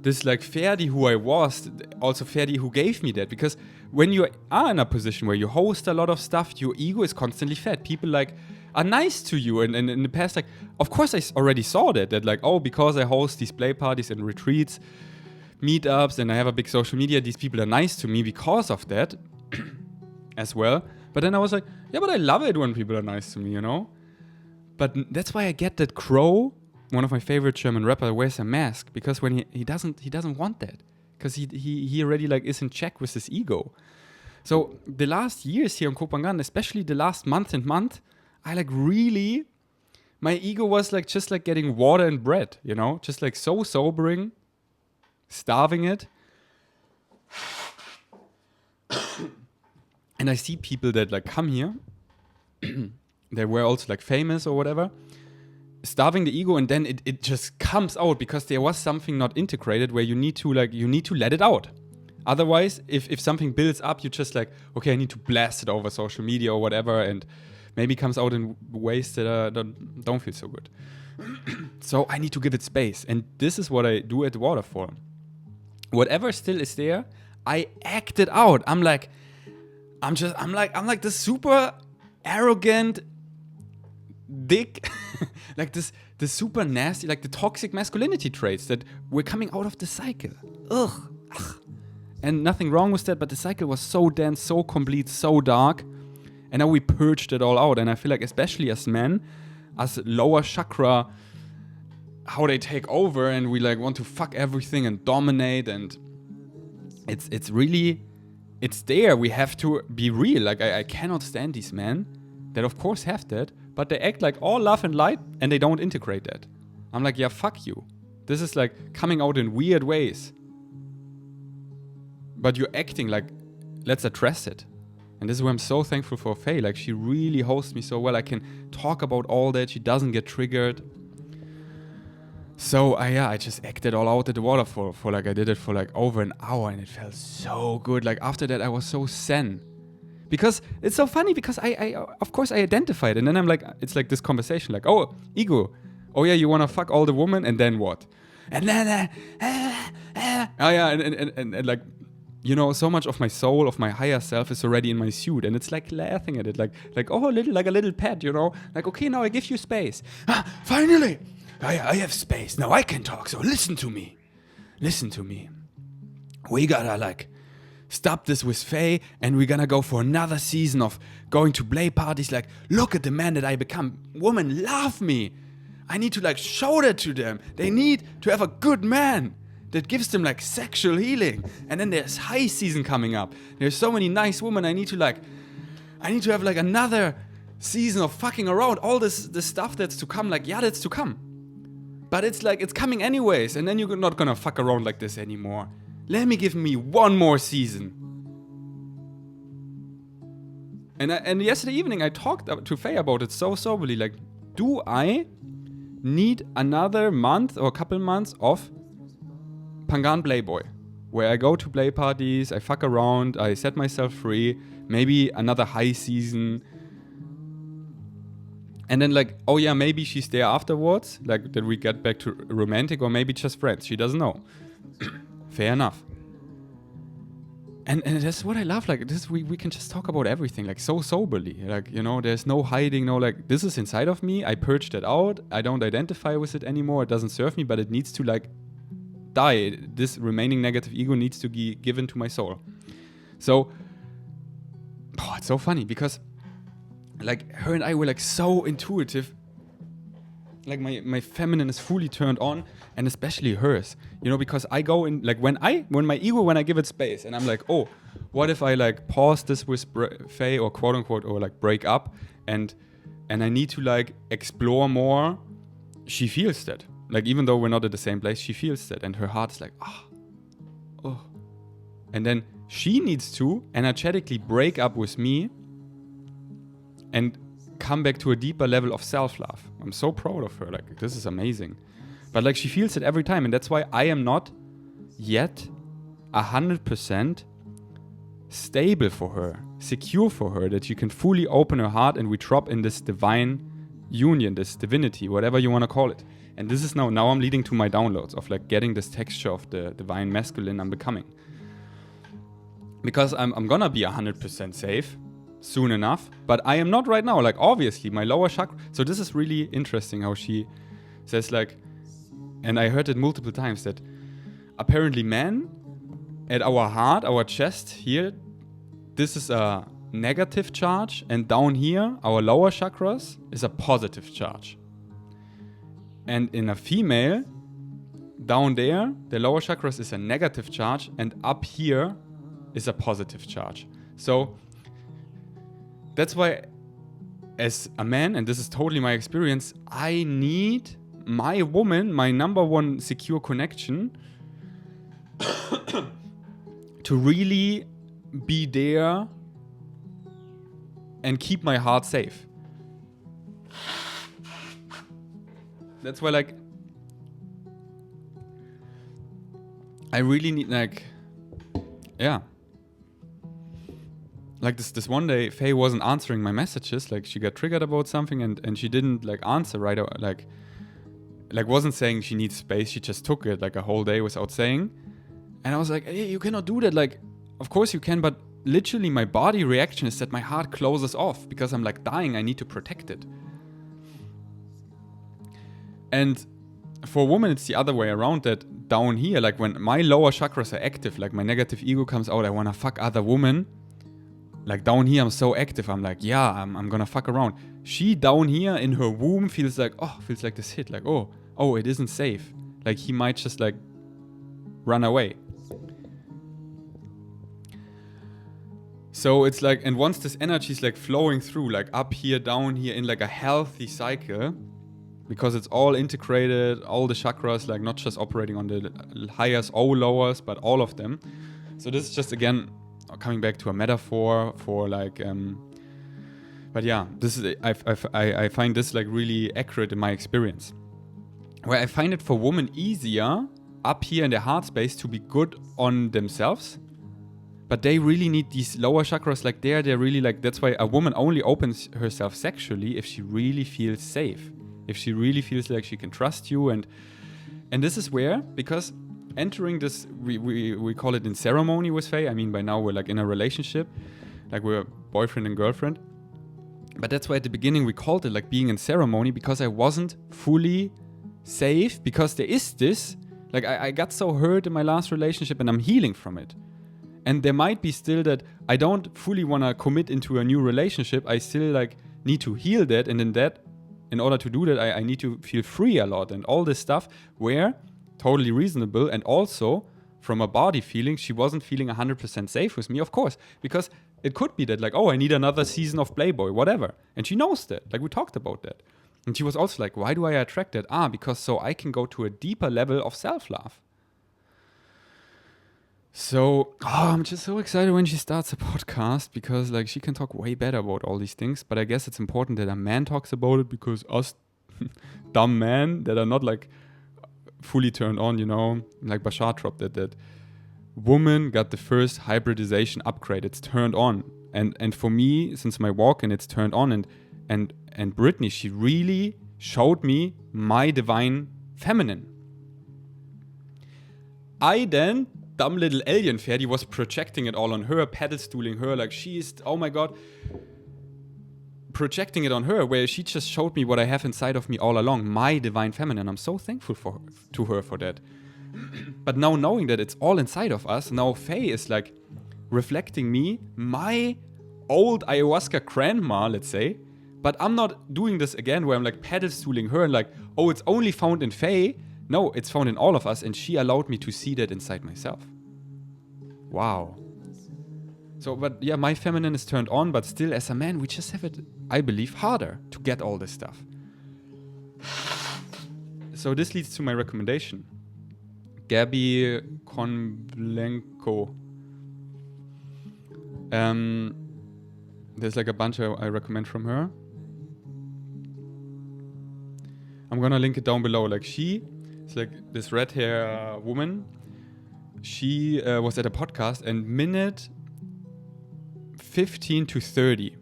This like Ferdi who I was, also Ferdi who gave me that. Because when you are in a position where you host a lot of stuff, your ego is constantly fed. People like are nice to you. And in the past, like, of course I already saw that like, oh, because I host these play parties and retreats, meetups, and I have a big social media, these people are nice to me because of that as well. But then I was like, yeah, but I love it when people are nice to me, you know? But that's why I get that Crow, one of my favorite German rappers, wears a mask, because when he doesn't want that, because he already like is in check with his ego. So the last years here in Kopangan, especially the last month, I like really, my ego was like just like getting water and bread, you know, just like so sobering, starving it. And I see people that like come here. They were also like famous or whatever, starving the ego, and then it just comes out because there was something not integrated where you need to let it out. Otherwise, if something builds up, you just like, okay, I need to blast it over social media or whatever, and maybe comes out in ways that don't feel so good. So I need to give it space, and this is what I do at Waterfall. Whatever still is there, I act it out. I'm like this super arrogant dick, like this super nasty, like the toxic masculinity traits that were coming out of the cycle. Ugh. And nothing wrong with that, but the cycle was so dense, so complete, so dark. And now we purged it all out. And I feel like, especially as men, as lower chakra, how they take over and we like want to fuck everything and dominate. And it's really, it's there. We have to be real. Like I cannot stand these men that of course have that, but they act like all love and light and they don't integrate that. I'm like, yeah, fuck you. This is like coming out in weird ways. But you're acting like, let's address it. And this is why I'm so thankful for Faye. Like, she really hosts me so well. I can talk about all that. She doesn't get triggered. So, I just acted all out at the Waterfall for like, I did it for like over an hour and it felt so good. Like, after that, I was so zen. Because it's so funny because I of course, I identified. And then I'm like, it's like this conversation like, oh, ego. Oh, yeah, you want to fuck all the women and then what? And then, oh yeah, and like, you know, so much of my soul, of my higher self is already in my suit, and it's like laughing at it, like oh, like a little pet, you know, like, okay, now I give you space. Finally, I have space. Now I can talk, so listen to me. We gotta like stop this with Faye, and we're gonna go for another season of going to play parties. Like, look at the man that I become. Women love me. I need to like show that to them. They need to have a good man that gives them like sexual healing. And then there's high season coming up. There's so many nice women. I need to have like another season of fucking around. All this stuff that's to come, like, yeah, that's to come. But it's like, it's coming anyways. And then you're not gonna fuck around like this anymore. Let me give me one more season. And yesterday evening I talked to Faye about it so soberly. Like, do I need another month or a couple months of Pangan Playboy, where I go to play parties, I fuck around, I set myself free, maybe another high season, and then like, oh yeah, maybe she's there afterwards, like that we get back to romantic, or maybe just friends, she doesn't know. Fair enough. And that's what I love, like this, we can just talk about everything, like so soberly, like, you know, there's no hiding, no like, this is inside of me, I purged it out, I don't identify with it anymore, it doesn't serve me, but it needs to like die, this remaining negative ego needs to be given to my soul. So, it's so funny, because like her and I were like so intuitive, like my feminine is fully turned on, and especially hers, you know, because I go in, like when I give it space, and I'm like, oh, what if I like pause this with Faye, or quote unquote, or like break up, and I need to like explore more, she feels that, like even though we're not at the same place, she feels that, and her heart is like, oh, and then she needs to energetically break up with me and come back to a deeper level of self-love. I'm so proud of her, like this is amazing. But like she feels it every time, and that's why I am not yet 100% stable for her, secure for her, that she can fully open her heart and we drop in this divine union, this divinity, whatever you want to call it. And this is now I'm leading to my downloads of like getting this texture of the divine masculine I'm becoming. Because I'm gonna be 100% safe soon enough, but I am not right now. Like obviously my lower chakra. So this is really interesting how she says like, and I heard it multiple times, that apparently men at our heart, our chest here, this is a negative charge, and down here, our lower chakras is a positive charge. And in a female, down there, the lower chakras is a negative charge, and up here is a positive charge. So that's why as a man, and this is totally my experience, I need my woman, my number one secure connection, to really be there and keep my heart safe. That's why, like, I really need, like, yeah. Like this one day, Faye wasn't answering my messages. Like, she got triggered about something, and she didn't, like, answer right away. Like wasn't saying she needs space. She just took it, like, a whole day without saying. And I was like, hey, you cannot do that. Like, of course you can, but literally my body reaction is that my heart closes off because I'm, like, dying. I need to protect it. And for a woman, it's the other way around, that down here, like, when my lower chakras are active, like, my negative ego comes out, I want to fuck other women. Like, down here, I'm so active. I'm like, yeah, I'm gonna fuck around. She, down here, in her womb, feels like this hit. Like, oh, it isn't safe. Like, he might just, like, run away. So it's like, and once this energy is, like, flowing through, like, up here, down here, in, like, a healthy cycle, because it's all integrated, all the chakras, like, not just operating on the highest or lowest, but all of them. So this is just, again, coming back to a metaphor for, like, but yeah, this is, I find this, like, really accurate in my experience, where I find it for women easier up here in their heart space to be good on themselves, but they really need these lower chakras, like, they're really, like, that's why a woman only opens herself sexually if she really feels safe, if she really feels like she can trust you, and And this is where, because entering this, we call it in ceremony with Faye. I mean, by now we're like in a relationship, like we're boyfriend and girlfriend. But that's why at the beginning we called it like being in ceremony, because I wasn't fully safe, because there is this, like I got so hurt in my last relationship and I'm healing from it. And there might be still that I don't fully want to commit into a new relationship. I still like need to heal that. And in order to do that, I need to feel free a lot and all this stuff, where totally reasonable. And also from a body feeling, she wasn't feeling 100% safe with me, of course, because it could be that like, oh, I need another season of Playboy, whatever. And she knows that, like we talked about that. And she was also like, why do I attract that? Because so I can go to a deeper level of self-love. So, I'm just so excited when she starts a podcast, because like she can talk way better about all these things. But I guess it's important that a man talks about it, because us dumb men that are not like fully turned on, you know, like Bashar dropped that woman got the first hybridization upgrade. It's turned on. And for me, since my walk-in, it's turned on. And Brittany, she really showed me my divine feminine. I then, dumb little alien Ferdi, was projecting it all on her, pedestooling her, like she's, oh my god, projecting it on her, where she just showed me what I have inside of me all along, my divine feminine. I'm so thankful to her for that. But now knowing that it's all inside of us, now Faye is like reflecting me, my old ayahuasca grandma, let's say. But I'm not doing this again where I'm like pedestooling her and like, oh, it's only found in Faye. No, it's found in all of us, and she allowed me to see that inside myself. Wow. So, but yeah, my feminine is turned on, but still as a man, we just have it, I believe, harder to get all this stuff. So this leads to my recommendation. Gabi Kovalenko. There's like a bunch I recommend from her. I'm gonna link it down below. Like it's like this red hair woman. She was at a podcast, and minute 15 to 30,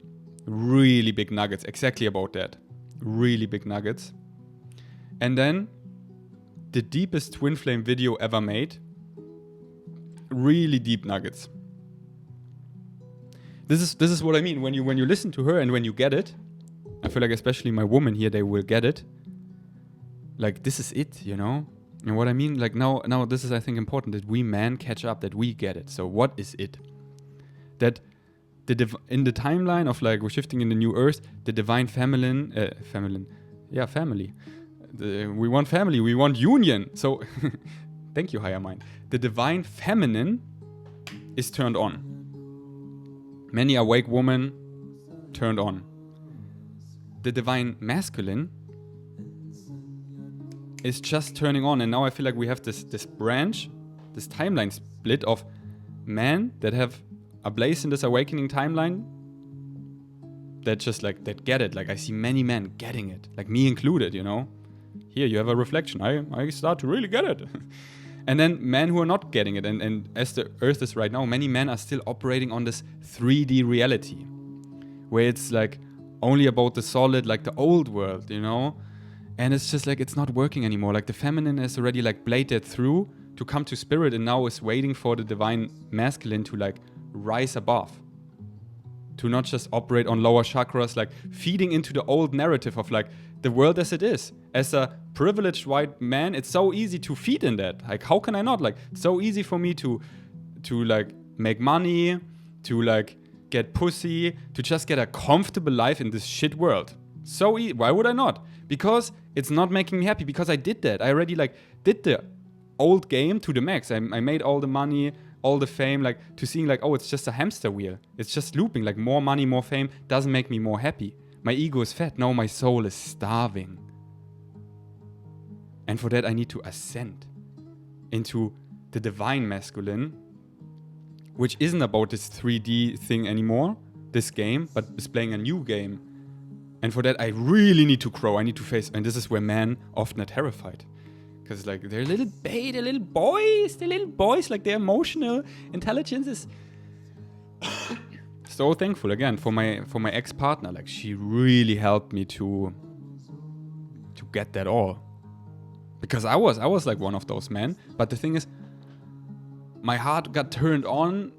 really big nuggets, exactly about that. Really big nuggets. And then the deepest twin flame video ever made. Really deep nuggets. This is what I mean when you listen to her and when you get it. I feel like especially my woman here, they will get it. Like this is it, you know? And what I mean, like now this is, I think, important that we men catch up, that we get it. So what is it? That in the timeline of like we're shifting in the new earth, the divine family. We want family, we want union. So thank you, higher mind. The divine feminine is turned on. Many awake women turned on. The divine masculine is just turning on, and now I feel like we have this branch, this timeline split of men that have a place in this awakening timeline that just like that get it. Like I see many men getting it, like me included, you know. Here you have a reflection. I start to really get it. And then men who are not getting it, and as the earth is right now, many men are still operating on this 3D reality, where it's like only about the solid, like the old world, you know. And it's just like, it's not working anymore. Like the feminine is already like bladed through to come to spirit, and now is waiting for the divine masculine to like rise above. To not just operate on lower chakras, like feeding into the old narrative of like the world as it is. As a privileged white man, it's so easy to feed in that. Like, how can I not? Like, it's so easy for me to like make money, to like get pussy, to just get a comfortable life in this shit world. So easy. Why would I not? Because it's not making me happy, because I did that. I already like did the old game to the max. I made all the money, all the fame, like to seeing like, oh, it's just a hamster wheel. It's just looping, like more money, more fame doesn't make me more happy. My ego is fat. No, my soul is starving. And for that, I need to ascend into the divine masculine, which isn't about this 3D thing anymore, this game, but is playing a new game. And for that, I really need to grow. I need to face, and this is where men often are terrified. Because like they're little boys, like their emotional intelligence is so thankful again for my ex-partner. Like she really helped me to get that all. Because I was like one of those men. But the thing is, my heart got turned on.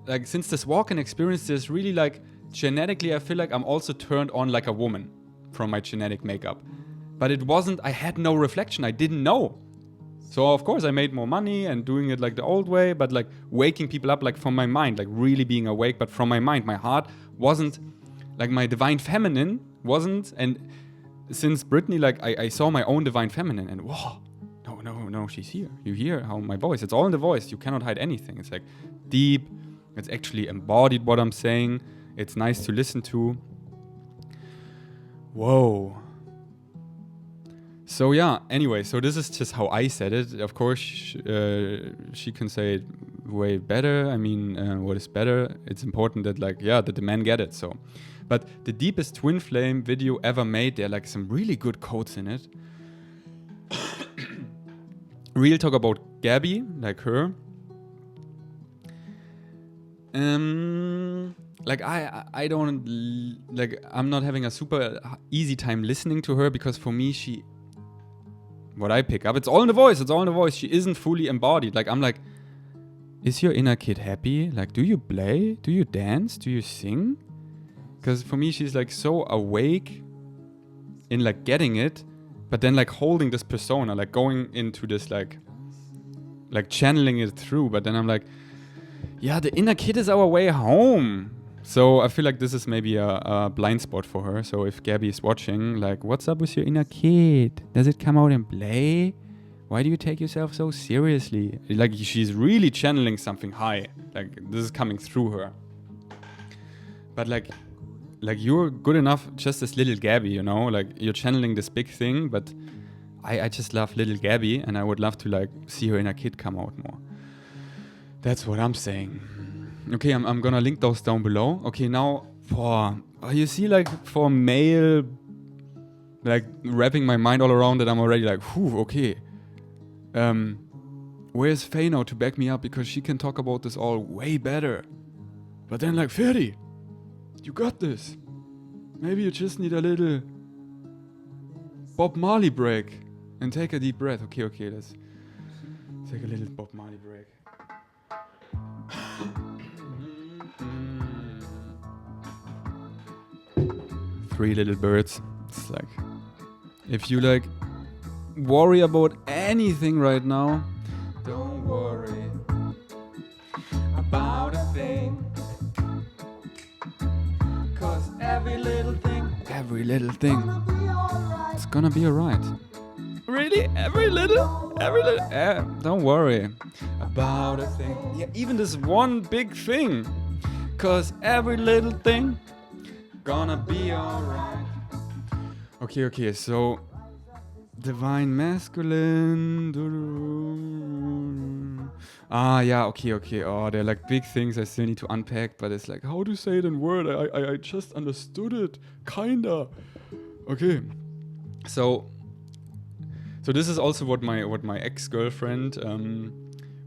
Like, since this walk-in experience, there's really like, genetically, I feel like I'm also turned on like a woman from my genetic makeup. But it wasn't, I had no reflection. I didn't know. So of course I made more money and doing it like the old way, but like waking people up like from my mind, like really being awake, but from my mind. My heart wasn't, like my divine feminine wasn't. And since Britney, like I saw my own divine feminine and whoa, no, she's here. You hear how my voice, it's all in the voice. You cannot hide anything. It's like deep. It's actually embodied what I'm saying. It's nice to listen to. Whoa. So yeah, anyway, so this is just how I said it. Of course, she can say it way better. I mean, what is better? It's important that like, yeah, that the men get it, so. But the deepest twin flame video ever made, there are like some really good quotes in it. Real talk about Gabi, like her. Like I don't, like I'm not having a super easy time listening to her because for me what I pick up, it's all in the voice, she isn't fully embodied. Like I'm like, is your inner kid happy? Like, do you play? Do you dance? Do you sing? Because for me she's like so awake in like getting it, but then like holding this persona, like going into this like channeling it through, but then I'm like, yeah, the inner kid is our way home. So I feel like this is maybe a blind spot for her. So if Gabi is watching, like, what's up with your inner kid? Does it come out and play? Why do you take yourself so seriously? Like, she's really channeling something high. Like, this is coming through her. But like you're good enough just as little Gabi, you know? Like, you're channeling this big thing, but I just love little Gabi, and I would love to like see her inner kid come out more. That's what I'm saying. Okay, I'm gonna link those down below. Okay, now you see, like for male, like wrapping my mind all around it, I'm already like, whew, okay. Where's Faye now to back me up, because she can talk about this all way better. But then like, Ferdi, you got this. Maybe you just need a little Bob Marley break and take a deep breath. Okay, let's take a little Bob Marley break. Three little birds. It's like, if you like worry about anything right now, don't worry about a thing, 'cause every little thing, it's gonna be alright. Really? Every little, don't worry about a thing. Yeah, even this one big thing, 'cause every little thing gonna be alright. Okay, so divine masculine. Yeah, okay. Oh, they're like big things I still need to unpack, but it's like, how to say it in word? I just understood it, kinda. Okay, so this is also what my ex-girlfriend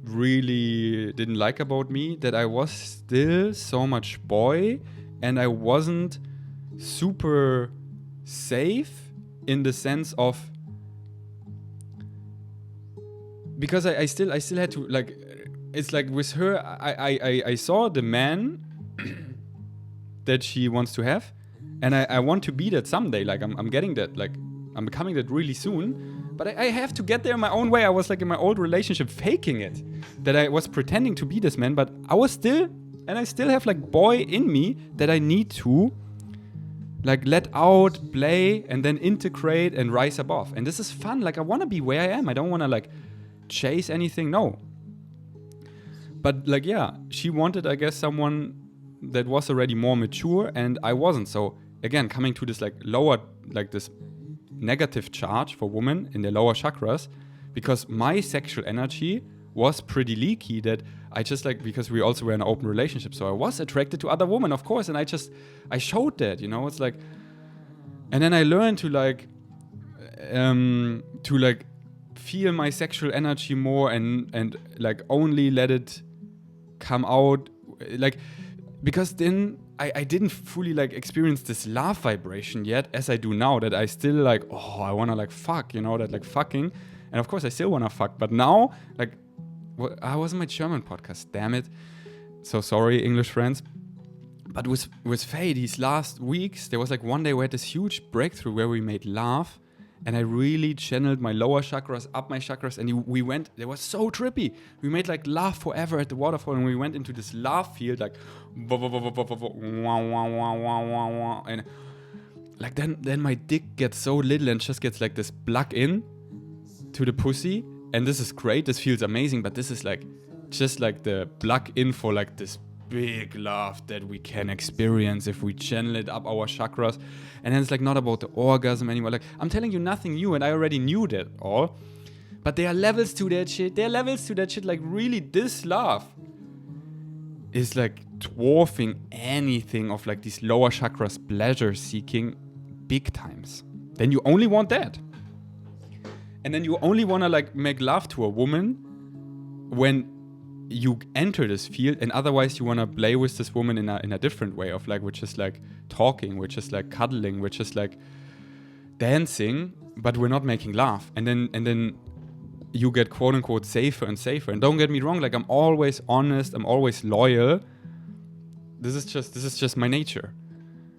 really didn't like about me, that I was still so much boy and I wasn't super safe in the sense of, because I still had to, like, it's like with her, I saw the man that she wants to have, and I want to be that someday. Like I'm getting that, like I'm becoming that really soon, but I have to get there in my own way. I was like in my old relationship faking it, that I was pretending to be this man, but I was still, and I still have like boy in me that I need to like let out, play, and then integrate and rise above. And this is fun. Like I want to be where I am. I don't want to like chase anything. No. But like, yeah, she wanted, I guess, someone that was already more mature, and I wasn't. So again, coming to this like lower, like this negative charge for women in their lower chakras, because my sexual energy was pretty leaky, that I just like, because we also were in an open relationship, so I was attracted to other women, of course, and I showed that, you know. It's like, and then I learned to like feel my sexual energy more and like only let it come out, like, because then I didn't fully like experience this love vibration yet, as I do now, that I still like, oh, I wanna like fuck, you know, that like fucking. And of course I still want to fuck, but now, like, I was in my German podcast, damn it. So sorry, English friends. But with Faye, these last weeks, there was like one day we had this huge breakthrough where we made love, and I really channeled my lower chakras up my chakras, and we went, it was so trippy. We made like love forever at the waterfall, and we went into this love field, like, and like then my dick gets so little and just gets like this plug in to the pussy, and this is great, this feels amazing, but this is like just like the plug in for like this big love that we can experience if we channel it up our chakras. And then it's like not about the orgasm anymore. Like, I'm telling you nothing new, and I already knew that all, but there are levels to that shit. Like, really, this love is like dwarfing anything of like these lower chakras pleasure seeking big times. Then you only want that, and then you only want to like make love to a woman when you enter this field, and otherwise you want to play with this woman in a different way of like, which is like talking, which is like cuddling, which is like dancing, but we're not making love. And then you get quote unquote safer and safer. And don't get me wrong, like, I'm always honest, I'm always loyal. This is just my nature.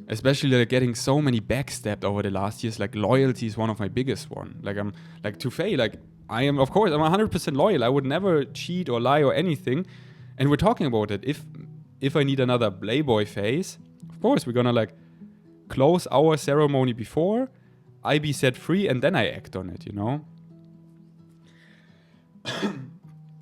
Especially like getting so many backstabbed over the last years. Like, loyalty is one of my biggest one. Like, I'm like to Faye, like, I'm 100% loyal. I would never cheat or lie or anything. And we're talking about it. If I need another Playboy phase, of course, we're gonna like close our ceremony before I be set free, and then I act on it, you know?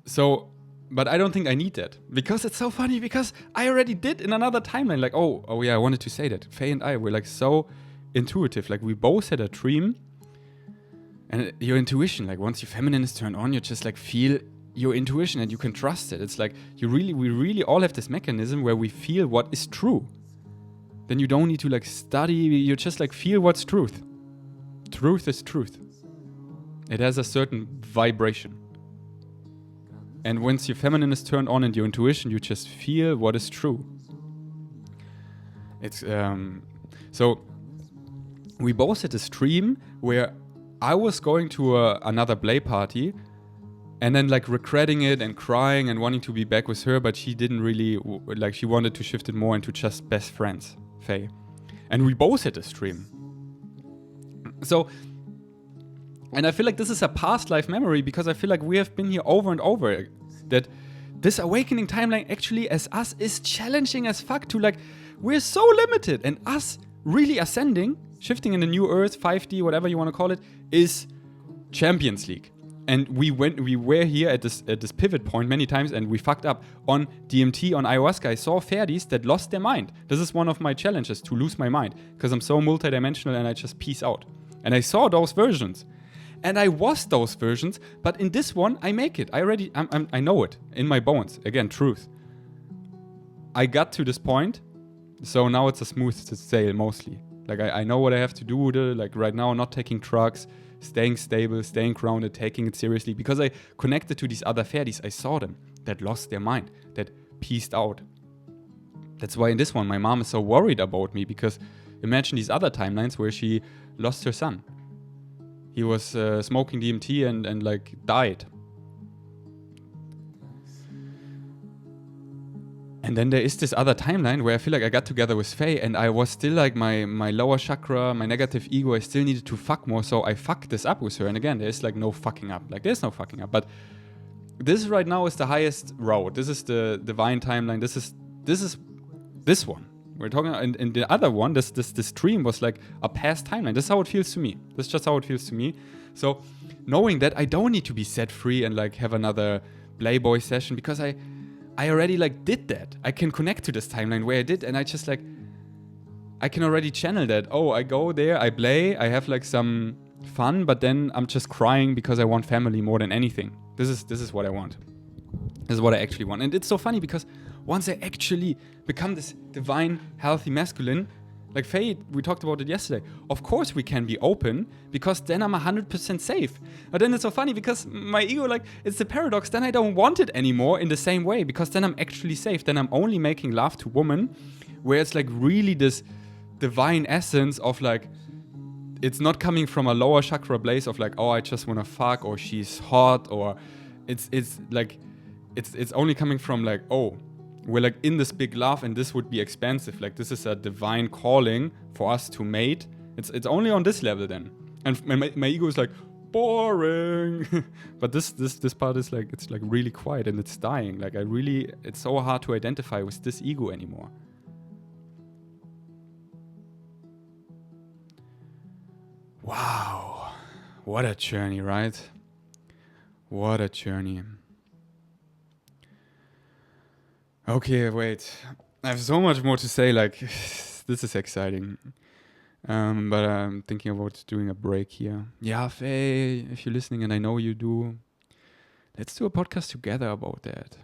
So, but I don't think I need that. Because it's so funny, because I already did in another timeline. Like, oh yeah, I wanted to say that. Faye and I were like so intuitive. Like, we both had a dream. And your intuition, like, once your feminine is turned on, you just like feel your intuition and you can trust it. It's like we really all have this mechanism where we feel what is true. Then you don't need to like study, you just like feel what's truth. Truth is truth. It has a certain vibration. And once your feminine is turned on and your intuition, you just feel what is true. It's so we both had this dream where I was going to another play party, and then like regretting it and crying and wanting to be back with her, but she didn't really, like, she wanted to shift it more into just best friends, Faye. And we both had this dream. So, and I feel like this is a past life memory, because I feel like we have been here over and over, that this awakening timeline actually as us is challenging as fuck to like, we're so limited, and us really ascending, shifting in the new earth, 5D, whatever you want to call it, is Champions League. And we were here at this pivot point many times, and we fucked up on DMT, on ayahuasca. I saw fairies that lost their mind. This is one of my challenges, to lose my mind, because I'm so multidimensional and I just peace out. And I saw those versions, and I was those versions, but in this one I make it. I know it in my bones. Again, truth. I got to this point, so now it's a smooth sail mostly. Like, I know what I have to do, like right now, not taking drugs, staying stable, staying grounded, taking it seriously, because I connected to these other fairies. I saw them that lost their mind, that pieced out. That's why in this one, my mom is so worried about me, because imagine these other timelines where she lost her son. He was smoking DMT and like died. And then there is this other timeline where I feel like I got together with Faye, and I was still like my lower chakra, my negative ego, I still needed to fuck more, so I fucked this up with her. And again, there's like no fucking up. Like, there's no fucking up. But this right now is the highest road. This is the divine timeline. This is this one. We're talking, and the other one, this dream was like a past timeline. This is how it feels to me. This is just how it feels to me. So knowing that I don't need to be set free and like have another Playboy session, because I already like did that. I can connect to this timeline where I did, and I just like, I can already channel that. Oh, I go there, I play, I have like some fun, but then I'm just crying because I want family more than anything. This is what I want. This is what I actually want. And it's so funny, because once I actually become this divine, healthy masculine, like Faye, we talked about it yesterday. Of course we can be open, because then I'm 100% safe. But then it's so funny, because my ego, like, it's the paradox. Then I don't want it anymore in the same way, because then I'm actually safe. Then I'm only making love to women, where it's like really this divine essence of like, it's not coming from a lower chakra place of like, oh, I just want to fuck, or she's hot, or it's like, it's only coming from like, oh, we're like in this big love and this would be expansive. Like this is a divine calling for us to mate. It's only on this level then. And my ego is like, boring. But this part is like, it's like really quiet and it's dying. Like it's so hard to identify with this ego anymore. Wow. What a journey, right? What a journey. Okay, wait. I have so much more to say. Like, this is exciting. But I'm thinking about doing a break here. Yeah, Faye, if you're listening, and I know you do, let's do a podcast together about that.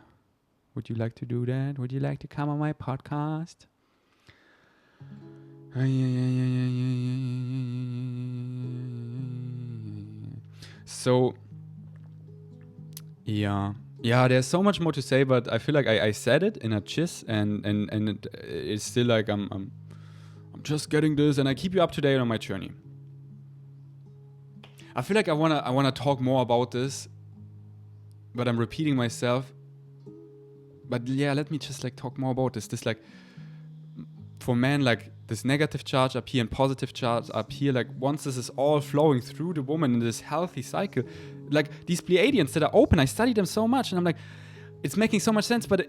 Would you like to do that? Would you like to come on my podcast? So, yeah, there's so much more to say, but I feel like I said it in a chiss, and it's still like I'm just getting this, and I keep you up to date on my journey. I feel like I wanna talk more about this, but I'm repeating myself. But yeah, let me just like talk more about this. This like, for men, like this negative charge up here and positive charge up here, like once this is all flowing through the woman in this healthy cycle, like these Pleiadians that are open, I study them so much and I'm like, it's making so much sense, but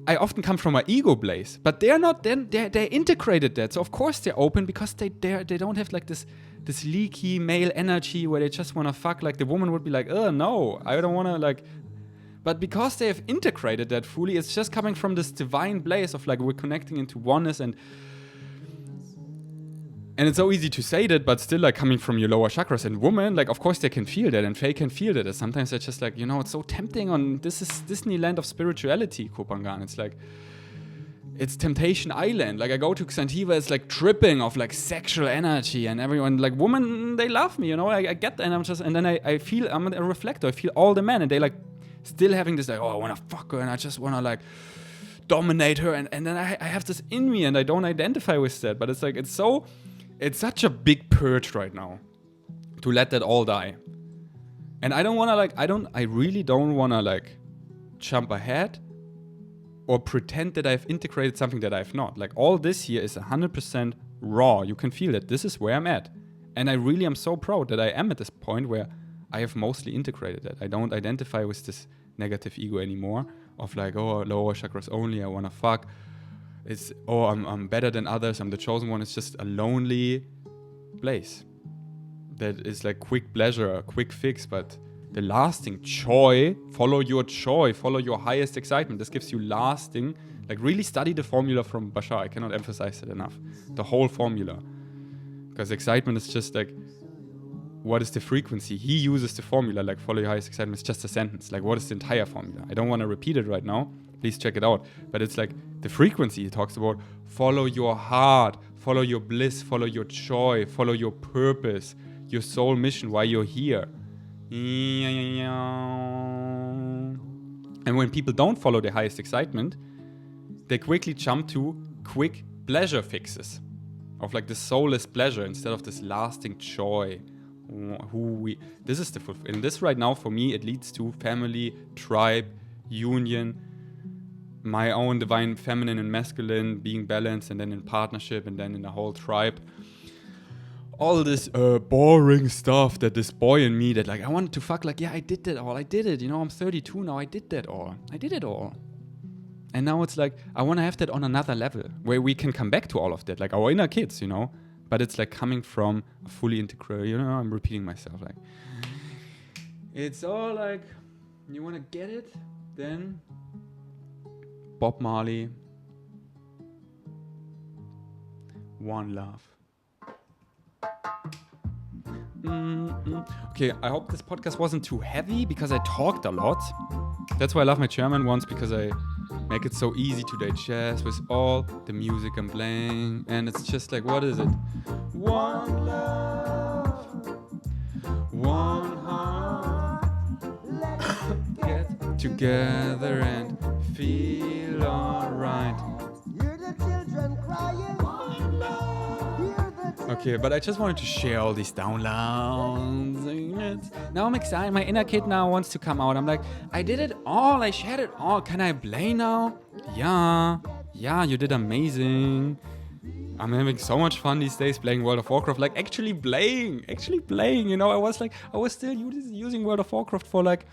I often come from an ego place, but they're not, they're integrated that. So of course they're open because they don't have like this leaky male energy where they just want to fuck. Like the woman would be like, oh no, I don't want to like, but because they have integrated that fully, it's just coming from this divine place of like, we're connecting into oneness and it's so easy to say that, but still like coming from your lower chakras. And women, like of course they can feel that and Faye can feel that. And sometimes they're just like, it's so tempting on, this is Disneyland of spirituality, Kopangan. It's like, it's Temptation Island. Like I go to Xantiva, it's like dripping of like sexual energy and everyone, like women, they love me, I get that. And then I feel, I'm a reflector. I feel all the men and they like still having this like, oh, I want to fuck her and I just want to like dominate her. And then I have this in me and I don't identify with that. But it's like, it's such a big purge right now to let that all die. And I don't want to like, I really don't want to like jump ahead or pretend that I've integrated something that I've not. Like all this here is 100% raw. You can feel it. This is where I'm at. And I really am so proud that I am at this point where I have mostly integrated that. I don't identify with this negative ego anymore of like, oh, lower chakras only, I want to fuck. It's, oh, I'm better than others, I'm the chosen one. It's just a lonely place that is like quick pleasure, a quick fix, but the lasting joy, follow your highest excitement. This gives you lasting, like really study the formula from Bashar. I cannot emphasize it enough. The whole formula. Because excitement is just like, what is the frequency? He uses the formula, like follow your highest excitement. It's just a sentence. Like what is the entire formula? I don't want to repeat it right now. Please check it out. But it's like the frequency. He talks about follow your heart, follow your bliss, follow your joy, follow your purpose, your soul mission, why you're here. And when people don't follow their highest excitement, they quickly jump to quick pleasure fixes of like the soulless pleasure instead of this lasting joy. This is the and this right now for me, it leads to family, tribe, union, my own divine feminine and masculine being balanced, and then in partnership, and then in the whole tribe. All this boring stuff that this boy in me that like I wanted to fuck, like yeah, I did that all, I did it, I'm 32 now, I did it all. And now it's like I want to have that on another level where we can come back to all of that, like our inner kids, but it's like coming from a fully integrated, I'm repeating myself, like it's all like, you want to get it, then Bob Marley, One Love. Okay, I hope this podcast wasn't too heavy because I talked a lot. That's why I love my German ones, because I make it so easy to digest with all the music I'm playing. And it's just like, what is it? One love, one heart, let's get together and feel alright. Hear the children crying. One love. Okay, but I just wanted to share all these downloads. Now I'm excited. My inner kid now wants to come out. I'm like, I did it all. I shared it all. Can I play now? Yeah, you did amazing. I'm having so much fun these days playing World of Warcraft. Like actually playing. You know, I was still using World of Warcraft for like,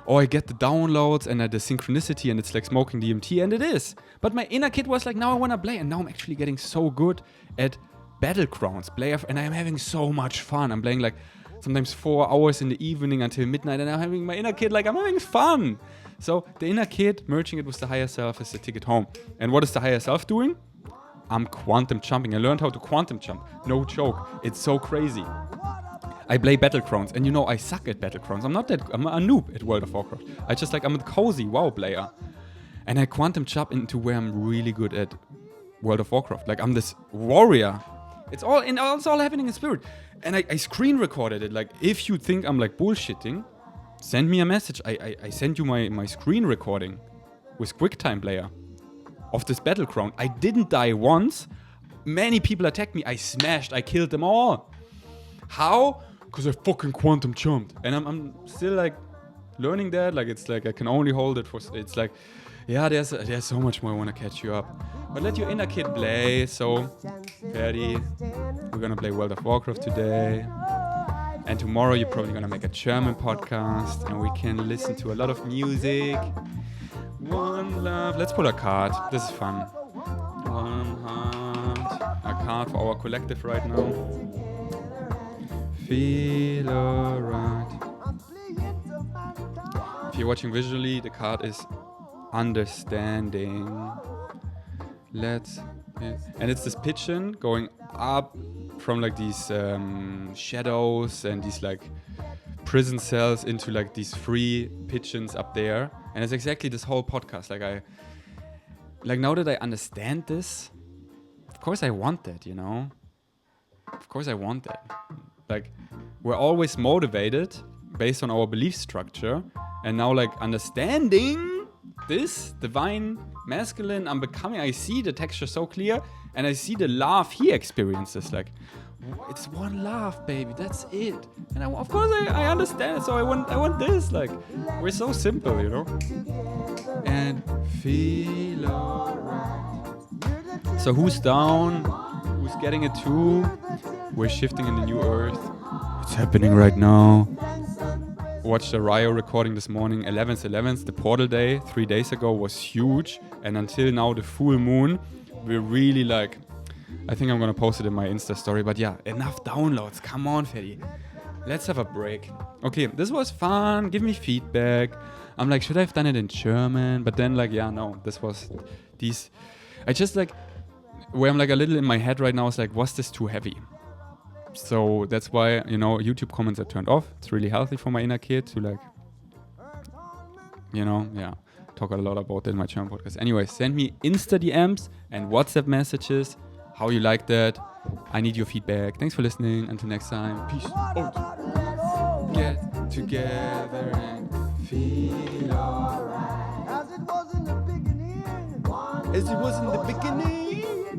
oh, I get the downloads and the synchronicity and it's like smoking DMT, and it is. But my inner kid was like, now I want to play, and now I'm actually getting so good at Battlegrounds, and I'm having so much fun. I'm playing like sometimes 4 hours in the evening until midnight, and I'm having my inner kid like, I'm having fun. So the inner kid, merging it with the higher self, is the ticket home. And what is the higher self doing? I'm quantum jumping. I learned how to quantum jump. No joke. It's so crazy. I play Battlegrounds, and you know I suck at Battlegrounds. I'm a noob at World of Warcraft. I'm a cozy WoW player. And I quantum jump into where I'm really good at World of Warcraft. Like I'm this warrior. It's all happening in spirit. And I screen recorded it. Like if you think I'm like bullshitting, send me a message. I sent you my screen recording with QuickTime Player of this Battleground. I didn't die once. Many people attacked me. I killed them all. How? Because I fucking quantum jumped. And I'm still like learning that. Like it's like I can only hold it for, it's like, yeah, there's so much more I want to catch you up. But let your inner kid play. So, Ferdi, we're gonna play World of Warcraft today. And tomorrow you're probably gonna make a German podcast and we can listen to a lot of music. One love. Let's pull a card. This is fun. One heart. A card for our collective right now. Feel alright. If you're watching visually, the card is understanding. And it's this pigeon going up from like these shadows and these like prison cells into like these free pigeons up there. And it's exactly this whole podcast. Now that I understand this, of course I want that, you know? Of course I want that. Like, we're always motivated based on our belief structure. And now, like, understanding this divine masculine I'm becoming, I see the texture so clear. And I see the love he experiences. Like, it's one love, baby. That's it. And of course I understand it. So I want this. Like, we're so simple, you know? And feel alright. So who's down? Who's getting it too? We're shifting in the new earth. It's happening right now. Watched the Rio recording this morning, 11th, the portal day, 3 days ago was huge. And until now, the full moon, we're really like, I think I'm gonna post it in my Insta story. But yeah, enough downloads. Come on, Ferdi. Let's have a break. Okay, this was fun. Give me feedback. I'm like, should I have done it in German? But then like, yeah, no, this was these. I just like, where I'm like a little in my head right now is like, was this too heavy? So that's why, you know, YouTube comments are turned off. It's really healthy for my inner kid to like, you know, yeah, talk a lot about it in my German podcast. Anyway, send me Insta DMs and WhatsApp messages. How you like that? I need your feedback. Thanks for listening. Until next time. Peace out. Get together and feel alright. As it was in the beginning.